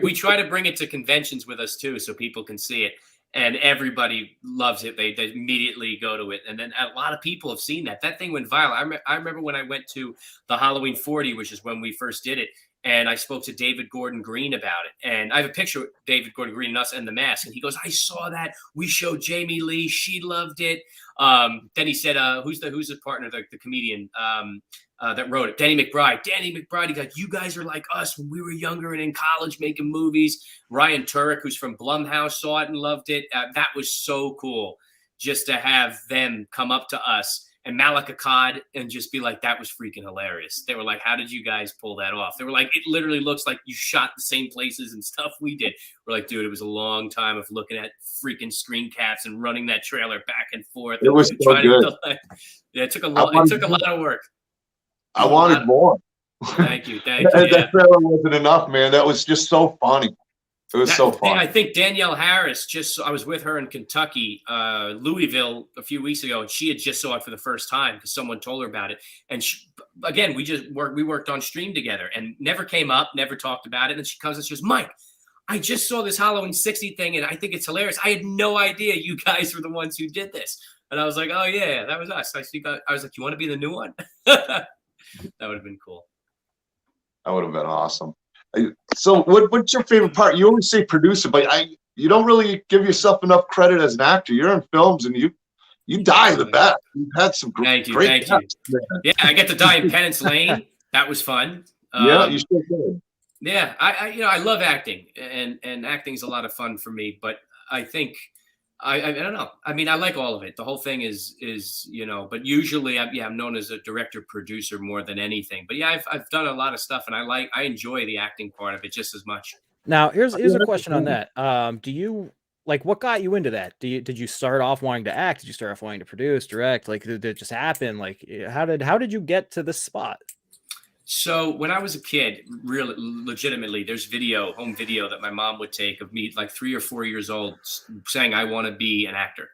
We try to bring it to conventions with us too, so people can see it, and everybody loves it. They immediately go to it, and then a lot of people have seen that. That thing went viral. I remember when I went to the Halloween 40, which is when we first did it. And I spoke to David Gordon Green about it. And I have a picture of David Gordon Green and us and the mask. And he goes, I saw that. We showed Jamie Lee. She loved it. Then he said, who's his partner, the comedian that wrote it? Danny McBride. He's like, you guys are like us when we were younger and in college making movies. Ryan Turek, who's from Blumhouse, saw it and loved it. That was so cool just to have them come up to us and Malak Akkad and just be like, that was freaking hilarious. They were like, how did you guys pull that off? They were like, it literally looks like you shot the same places and stuff we did. We're like, dude, it was a long time of looking at freaking screen caps and running that trailer back and forth. It was so good. It took a lot of work. I wanted more. Thank you. Thank you. That Yeah. trailer wasn't enough, man. That was just so funny. It was so fun. I think Danielle Harris I was with her in Kentucky, Louisville a few weeks ago, and she had just saw it for the first time because someone told her about it. And again, we worked on stream together and never came up, never talked about it. And she comes and she goes, Mike, I just saw this Halloween 60 thing and I think it's hilarious. I had no idea you guys were the ones who did this. And I was like, oh yeah, that was us. I was like, you want to be the new one? That would have been cool. That would have been awesome. So what's your favorite part? You always say producer, but you don't really give yourself enough credit as an actor. You're in films and you die the best. You've had some great Thank you. Yeah, I get to die in Penance Lane. That was fun. Yeah, you still did. Yeah, I love acting, and acting is a lot of fun for me. But I think I don't know. I mean, I like all of it. The whole thing is but usually I'm known as a director producer more than anything. But yeah, I've done a lot of stuff, and I enjoy the acting part of it just as much. Now here's a question on that. Do you what got you into that? Did you start off wanting to act? Did you start off wanting to produce, direct? Like, did it just happen? Like, how did you get to this spot? So when I was a kid, really legitimately, there's home video that my mom would take of me like 3 or 4 years old saying, I want to be an actor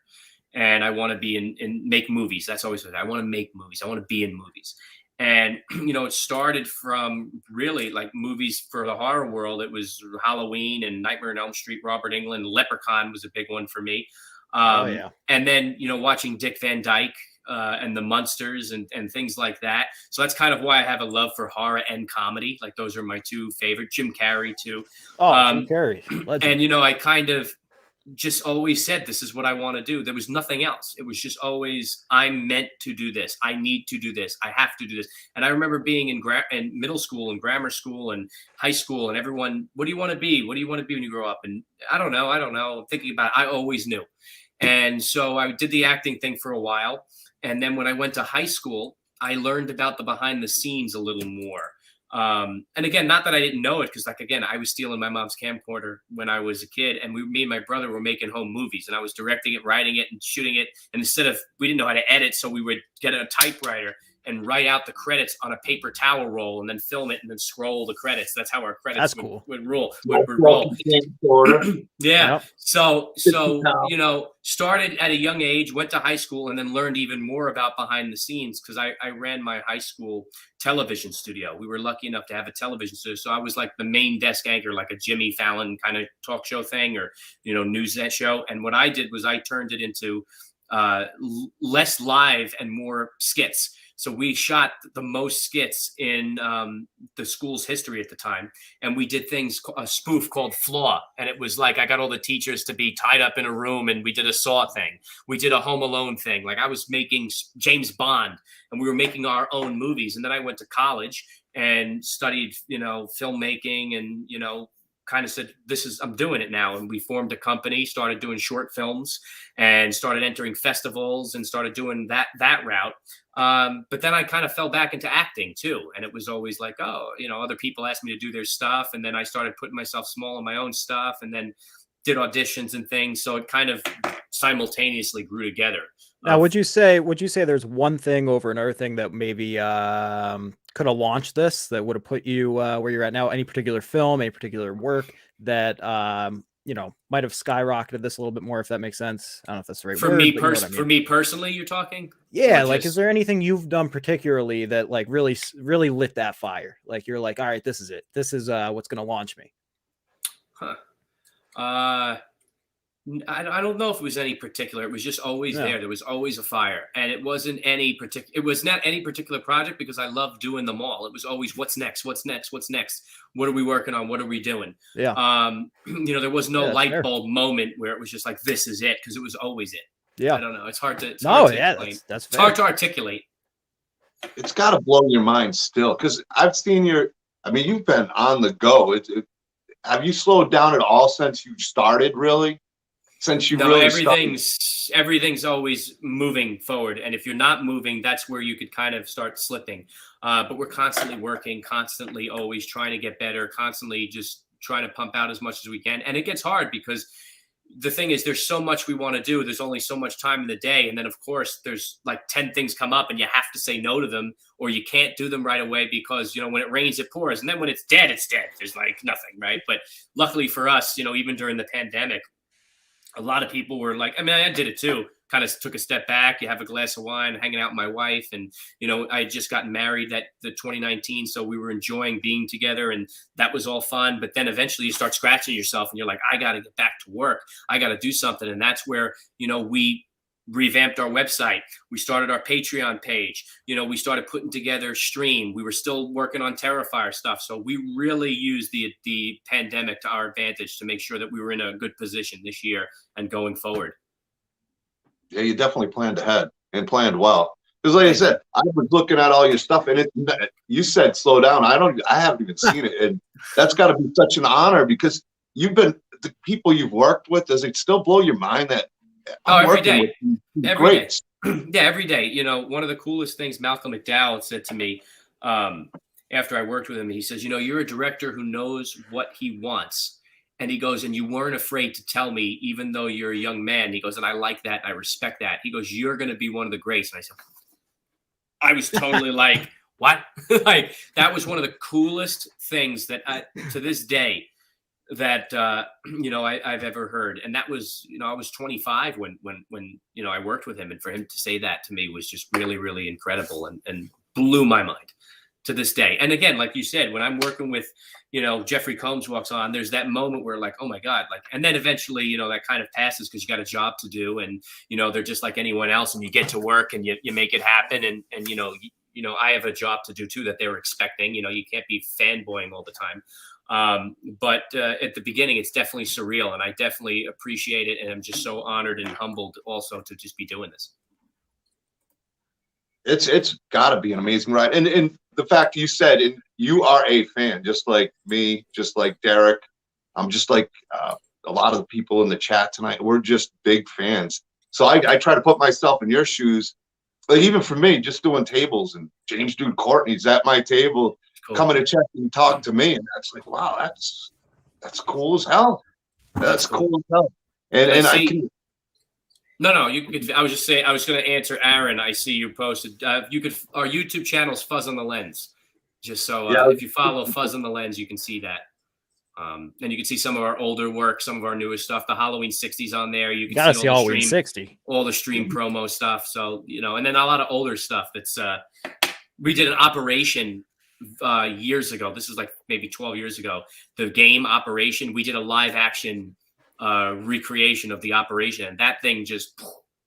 and I want to be in make movies. That's always what I want to make movies. I want to be in movies. And, it started from really like movies for the horror world. It was Halloween and Nightmare on Elm Street, Robert Englund. Leprechaun was a big one for me. And then, watching Dick Van Dyke and the Munsters and things like that. So that's kind of why I have a love for horror and comedy. Like those are my two favorite. Jim Carrey too. Oh, Jim Carrey. Legend. And I kind of just always said this is what I want to do. There was nothing else. It was just always I'm meant to do this. I need to do this. I have to do this. And I remember being in middle school and grammar school and high school and everyone, what do you want to be? What do you want to be when you grow up? And I don't know. I'm thinking about it. I always knew. And so I did the acting thing for a while. And then when I went to high school, I learned about the behind the scenes a little more. And again, not that I didn't know it, because I was stealing my mom's camcorder when I was a kid, and me and my brother were making home movies, and I was directing it, writing it, and shooting it. And we didn't know how to edit, so we would get a typewriter and write out the credits on a paper towel roll and then film it and then scroll the credits. That's how our credits would roll. Yeah. Yep. So, started at a young age, went to high school, and then learned even more about behind the scenes because I ran my high school television studio. We were lucky enough to have a television studio. So I was like the main desk anchor, like a Jimmy Fallon kind of talk show thing or, news show. And what I did was I turned it into less live and more skits. So we shot the most skits in the school's history at the time. And we did a spoof called Flaw. And it was like, I got all the teachers to be tied up in a room and we did a Saw thing. We did a Home Alone thing. Like I was making James Bond and we were making our own movies. And then I went to college and studied, filmmaking and, kind of said, I'm doing it now. And we formed a company, started doing short films and started entering festivals and started doing that route. But then I kind of fell back into acting too. And it was always like, other people asked me to do their stuff. And then I started putting myself small in my own stuff and then did auditions and things. So it kind of simultaneously grew together. Now, would you say there's one thing over another thing that maybe could have launched this, that would have put you where you're at now? Any particular film, any particular work that might have skyrocketed this a little bit more, if that makes sense? I don't know if that's the right word. For me personally, you're talking? Yeah, is there anything you've done particularly that like really lit that fire? Like you're like, all right, this is it. This is what's going to launch me. I don't know if it was any particular. It was just always there. There was always a fire, and it wasn't any particular. It was not any particular project because I loved doing them all. It was always what's next, what's next, what's next. What are we working on? What are we doing? Yeah. There was no light bulb moment where it was just like this is it, because it was always it. Yeah. I don't know. It's hard to. It's hard to articulate. It's got to blow your mind still, because I've seen you've been on the go. Have you slowed down at all since you started? Really? Everything's always moving forward, and if you're not moving, that's where you could kind of start slipping. But we're constantly working, constantly always trying to get better, constantly just trying to pump out as much as we can. And it gets hard because the thing is, there's so much we want to do. There's only so much time in the day. And then, of course, there's like 10 things come up and you have to say no to them, or you can't do them right away because, you know, when it rains, it pours. And then when it's dead, it's dead. There's like nothing, right? But luckily for us, you know, even during the pandemic, a lot of people were like, I mean, I did it too. Kind of took a step back. You have a glass of wine, hanging out with my wife. And, you know, I had just gotten married the 2019. So we were enjoying being together and that was all fun. But then eventually you start scratching yourself and you're like, I got to get back to work. I got to do something. And that's where, you know, we revamped our website. We started our Patreon page. You know, we started putting together stream. We were still working on Terrifier stuff. So we really used the pandemic to our advantage to make sure that we were in a good position this year and going forward. Yeah, you definitely planned ahead and planned well. Because like I said, I was looking at all your stuff and you said slow down. I haven't even seen it. And that's got to be such an honor because the people you've worked with, does it still blow your mind that every day. Yeah, every day. You know, one of the coolest things Malcolm McDowell said to me after I worked with him, he says, you know, you're a director who knows what he wants. And he goes, and you weren't afraid to tell me, even though you're a young man. He goes, and I like that. I respect that. He goes, you're going to be one of the greats. And I said, I was totally like, what? Like, that was one of the coolest things that to this day that, you know, I've ever heard. And that was, you know, I was 25 when, you know, I worked with him. And for him to say that to me was just really, really incredible and blew my mind to this day. And again, like you said, when I'm working with, you know, Jeffrey Combs walks on, there's that moment where like, oh my God, like, and then eventually, you know, that kind of passes because you got a job to do and, you know, they're just like anyone else and you get to work and you make it happen. And, you know, I have a job to do too, that they were expecting, you know, you can't be fanboying all the time. But at the beginning, it's definitely surreal and I definitely appreciate it. And I'm just so honored and humbled also to just be doing this. It's gotta be an amazing ride. And the fact you said, and you are a fan, just like me, just like Derek. I'm just like a lot of the people in the chat tonight. We're just big fans. So I try to put myself in your shoes. Like even for me, just doing tables and James Dude Courtney's at my table, coming to check and talk to me. And that's like, wow, that's cool as hell. That's cool as hell. And I can. No, you could. I was just saying. I was going to answer Aaron. I see you posted. You could. Our YouTube channel's Fuzz on the Lens. Just so if you follow Fuzz on the Lens, you can see that. And you can see some of our older work, some of our newest stuff. The Halloween 60s on there. You can see all the Halloween 60, all the stream promo stuff. So you know, and then a lot of older stuff. That's we did an operation years ago. This is like maybe 12 years ago. The game Operation. We did a live action recreation of the operation, and that thing just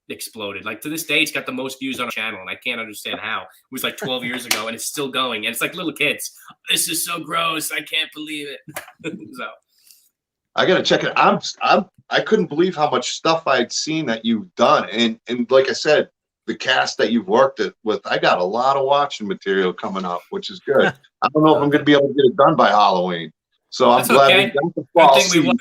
exploded. Like to this day, it's got the most views on our channel, and I can't understand how. It was like 12 years ago, and it's still going. And it's like little kids. This is so gross. I can't believe it. So I gotta check it. I couldn't believe how much stuff I'd seen that you've done, and like I said, the cast that you've worked with. I got a lot of watching material coming up, which is good. I don't know if I'm gonna be able to get it done by Halloween. So I'm glad we got the fall season.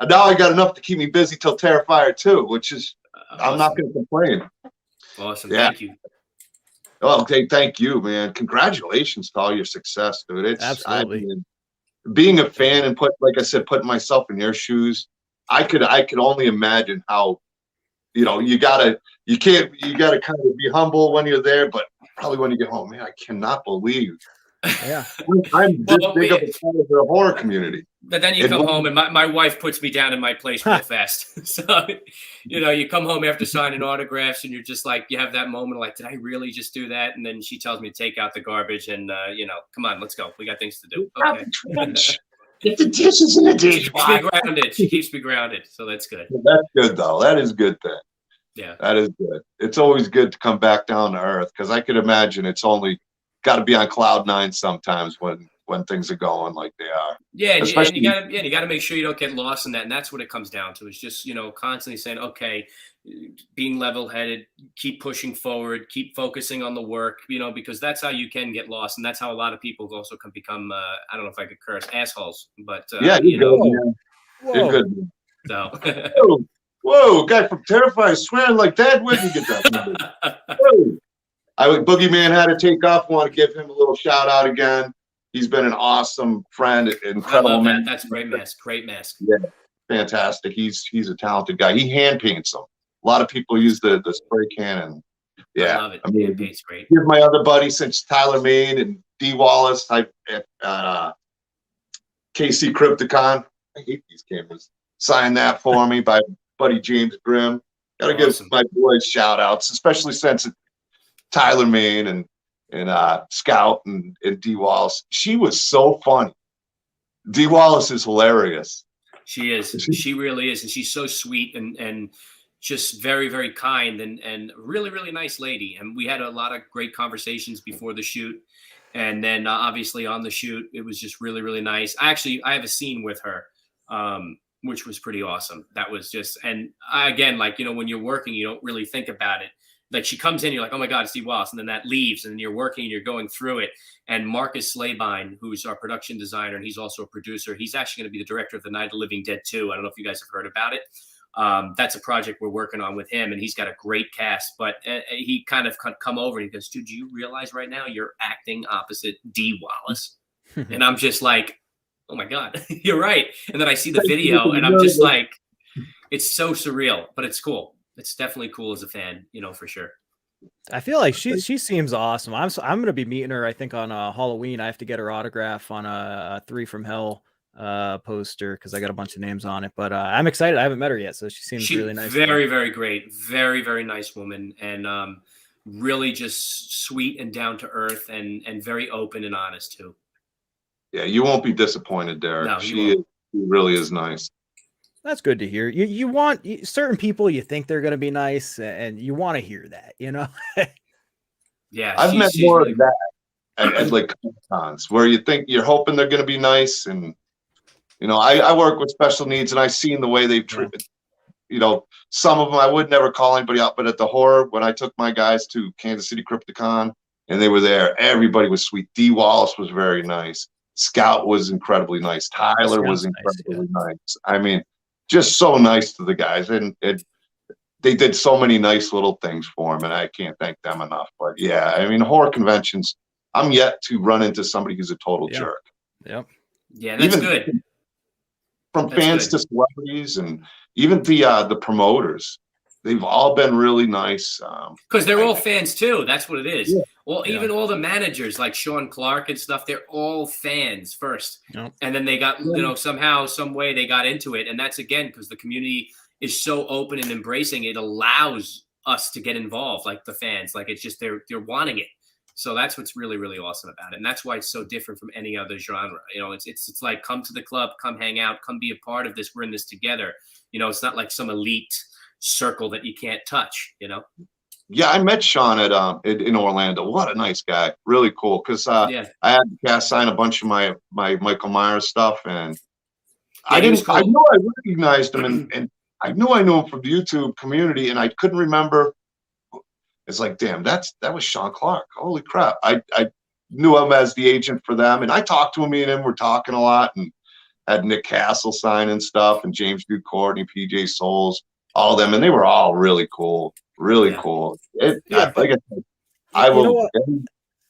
Now I got enough to keep me busy till Terrifier 2, which is awesome. I'm not going to complain. Awesome, yeah. Thank you. Well, okay, thank you, man. Congratulations to all your success, dude. It's absolutely. I mean, being a fan and like I said, putting myself in your shoes. I could only imagine how, you know, you gotta kind of be humble when you're there, but probably when you get home, man, I cannot believe. Yeah, I'm this big of a part of the horror community. But then you come home and my wife puts me down in my place real fast. So, you know, you come home after signing autographs and you're just like, you have that moment like, did I really just do that? And then she tells me to take out the garbage and, you know, come on, let's go. We got things to do. Okay. Get the dishes in the dish. She keeps me grounded. She keeps me grounded. So that's good. That's good, though. That is good then. Yeah. That is good. It's always good to come back down to earth because I could imagine it's only got to be on cloud nine sometimes when things are going like they are. Yeah, and you got to make sure you don't get lost in that, and that's what it comes down to. It's just, you know, constantly saying, okay, being level-headed, keep pushing forward, keep focusing on the work, you know, because that's how you can get lost, and that's how a lot of people also can become, I don't know if I could curse, assholes, but yeah, you know, man. You're good. So. Whoa, guy from Terrifier swearing like that. Where'd you get that? Whoa. Boogeyman had to take off. Want to give him a little shout out again. He's been an awesome friend, incredible man. That's a great mask. Great mask. Yeah, fantastic. He's a talented guy. He hand paints them. A lot of people use the spray can, and yeah, I love it. I mean, Hand paint's great. here's my other buddy since Tyler Main and D Wallace. KC Krypticon. I hate these cameras. Signed that for me by buddy James Grimm. Got to give my boys shout outs, especially since Tyler Main and Scout and D Wallace. She was so funny. D Wallace is hilarious. She is. She really is, and she's so sweet and just very, very kind and really, really nice lady. And we had a lot of great conversations before the shoot. And then obviously on the shoot, it was just really, really nice. I have a scene with her, which was pretty awesome. That was just, and again, like, when you're working, you don't really think about it. Like she comes in, you're like, oh my God, it's Steve Wallace. And then that leaves and then you're working and you're going through it. And Marcus Slabine, who's our production designer, and he's also a producer. He's actually going to be the director of The Night of the Living Dead 2. I don't know if you guys have heard about it. That's a project we're working on with him, and he's got a great cast. But he kind of come over and he goes, dude, do you realize right now you're acting opposite D Wallace? And I'm just like, oh my God, you're right. And then I see the video and I'm just like, it's so surreal, but it's cool. It's definitely cool as a fan, for sure. I feel like she seems awesome. I'm going to be meeting her, I think, on Halloween. I have to get her autograph on a 3 from Hell poster because I got a bunch of names on it. But I'm excited. I haven't met her yet, so she seems really nice. Very, very great. Very, very nice woman, and really just sweet and down to earth, and very open and honest too. Yeah, you won't be disappointed, Derek. No, she really is nice. That's good to hear. You want certain people, you think they're going to be nice, and you want to hear that, Yeah, I've met more of that at like cons where you think you're hoping they're going to be nice, and I work with special needs, and I've seen the way they've treated. Some of them I would never call anybody out, but at the horror, when I took my guys to Kansas City Crypticon and they were there, everybody was sweet. D Wallace was very nice. Scout was incredibly nice. Tyler was incredibly nice. I mean, just so nice to the guys, and they did so many nice little things for him, and I can't thank them enough. But yeah, I mean, horror conventions, I'm yet to run into somebody who's a total jerk. Yep. Yeah, that's good. From fans to celebrities, and even the promoters, they've all been really nice. Because they're all fans too. That's what it is. Yeah. Well, even all the managers like Sean Clark and stuff, they're all fans first. Yep. And then they got, somehow, some way they got into it. And that's, again, because the community is so open and embracing, it allows us to get involved, like the fans. Like it's just, they're wanting it. So that's what's really, really awesome about it. And that's why it's so different from any other genre. It's like, come to the club, come hang out, come be a part of this. We're in this together. It's not like some elite circle that you can't touch, Yeah, I met Sean in Orlando. What a nice guy. Really cool. Because I had the cast sign a bunch of my Michael Myers stuff, and I know I recognized him, and I knew him from the YouTube community, and I couldn't remember. It's like, damn, that was Sean Clark. Holy crap. I knew him as the agent for them, and I talked to him. Me and him were talking a lot, and had Nick Castle signing stuff, and James Duke Courtney, PJ Souls, all of them, and they were all really cool. Really cool. Like I said, I will.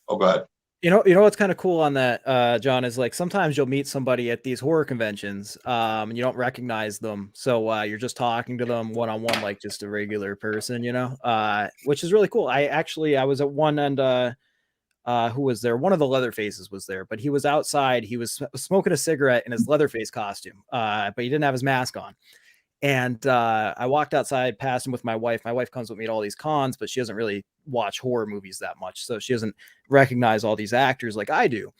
Oh, go ahead. You know what's kind of cool on that, John, is like sometimes you'll meet somebody at these horror conventions, and you don't recognize them, so you're just talking to them one-on-one like just a regular person, which is really cool. I was at one end. Who was there? One of the Leatherfaces was there, but he was outside. He was smoking a cigarette in his Leatherface costume, but he didn't have his mask on. And I walked outside, past him with my wife. My wife comes with me to all these cons, but she doesn't really watch horror movies that much. So she doesn't recognize all these actors like I do.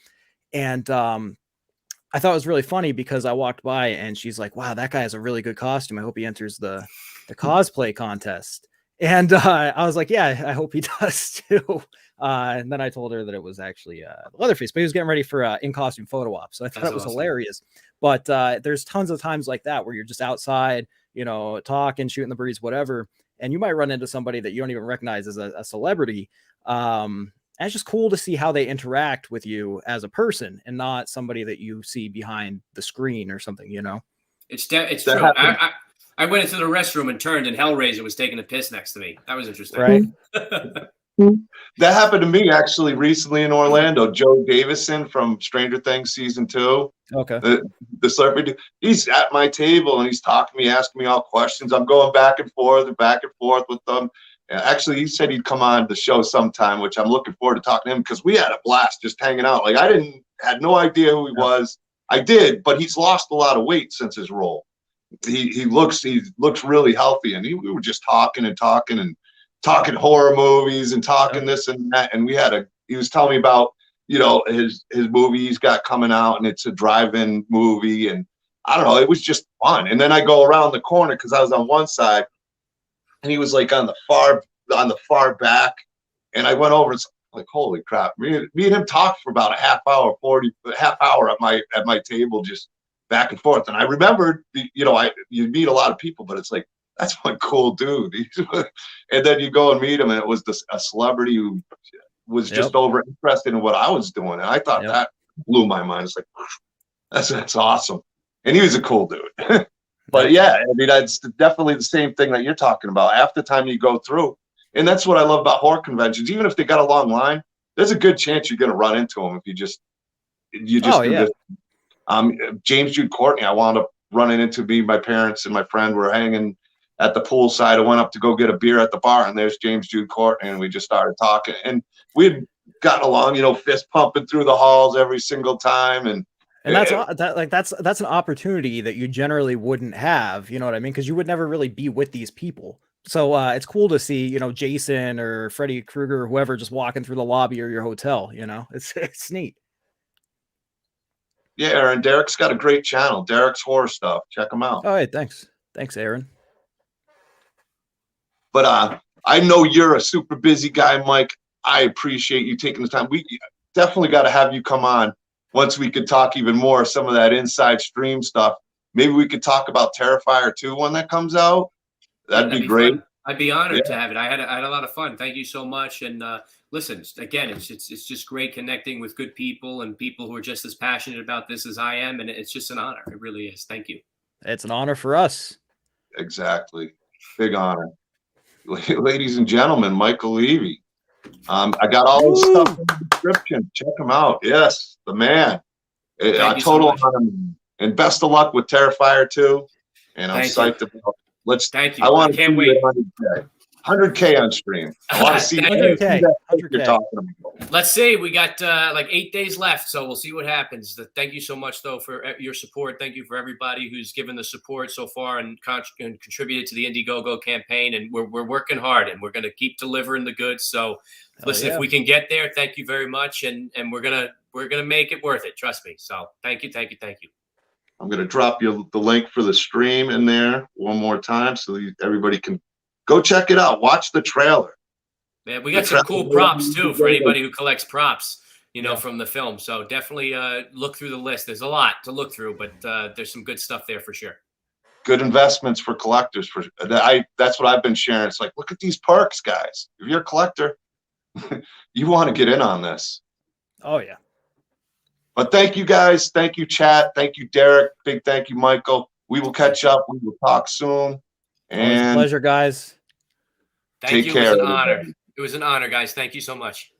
And I thought it was really funny because I walked by and she's like, wow, that guy has a really good costume. I hope he enters the cosplay contest. And I was like, yeah, I hope he does too. And then I told her that it was actually Leatherface, but he was getting ready for in costume photo op. So I thought it was hilarious. But there's tons of times like that where you're just outside, talking, shooting the breeze, whatever. And you might run into somebody that you don't even recognize as a celebrity. And it's just cool to see how they interact with you as a person and not somebody that you see behind the screen or something, It's true. I went into the restroom and turned, and Hellraiser was taking a piss next to me. That was interesting. Right. That happened to me actually recently in Orlando. Joe Davison from Stranger Things season 2. Okay. The celebrity, he's at my table and he's talking to me, asking me all questions. I'm going back and forth with them. And actually, he said he'd come on the show sometime, which I'm looking forward to talking to him because we had a blast just hanging out. Like had no idea who he was. I did, but he's lost a lot of weight since his role. He looks really healthy, and we were just talking horror movies and talking this and that. And he was telling me about, his movie he's got coming out, and it's a drive-in movie, and I don't know, it was just fun. And then I go around the corner because I was on one side, and he was like on the far back, and I went over and like, holy crap, me and him talked for about a half hour at my table, just back and forth. And I remembered, you meet a lot of people, but it's like, that's one cool dude. And then you go and meet him, and it was a celebrity who was just over interested in what I was doing. And I thought that blew my mind. It's like, that's awesome. And he was a cool dude. But yeah, I mean, it's definitely the same thing that you're talking about. After the time you go through, and that's what I love about horror conventions. Even if they got a long line, there's a good chance you're going to run into them if you just do this. James Jude Courtney, I wound up running into. My parents and my friend were hanging at the pool side. I went up to go get a beer at the bar, and there's James Jude Courtney, and we just started talking. And we had gotten along, fist pumping through the halls every single time. And that's an opportunity that you generally wouldn't have, you know what I mean? Because you would never really be with these people. So it's cool to see, Jason or Freddy Krueger or whoever just walking through the lobby or your hotel. It's neat. Yeah, Aaron, Derek's got a great channel, Derek's Horror Stuff. Check him out. Oh, hey, thanks, Aaron. But I know you're a super busy guy, Mike. I appreciate you taking the time. We definitely got to have you come on once we could talk even more some of that inside stream stuff. Maybe we could talk about Terrifier 2 when that comes out. That'd be great. Fun. I'd be honored to have it. I had a lot of fun. Thank you so much. And listen, again, it's just great connecting with good people and people who are just as passionate about this as I am. And it's just an honor. It really is. Thank you. It's an honor for us. Exactly. Big honor. Ladies and gentlemen, Michael Leavy. I got all this stuff in the description. Check him out. Yes, the man. A total honor. And best of luck with Terrifier 2. And I'm psyched about it. Thank you. I can't wait. 100K on stream. I want to see 100K. You're talking about. Let's see. We got like 8 days left, so we'll see what happens. Thank you so much, though, for your support. Thank you for everybody who's given the support so far and contributed to the Indiegogo campaign. And we're working hard, and we're going to keep delivering the goods. So, listen, if we can get there, thank you very much, and we're gonna make it worth it. Trust me. So, thank you. I'm going to drop you the link for the stream in there one more time so everybody can go check it out. Watch the trailer. Yeah, we got some cool props, too, for anybody who collects props, from the film. So definitely look through the list. There's a lot to look through, but there's some good stuff there for sure. Good investments for collectors. That's what I've been sharing. It's like, look at these perks, guys. If you're a collector, you want to get in on this. Oh, yeah. But thank you, guys. Thank you, chat. Thank you, Derek. Big thank you, Michael. We will catch up. We will talk soon. And pleasure, guys. Thank you. It was an honor. It was an honor, guys. Thank you so much.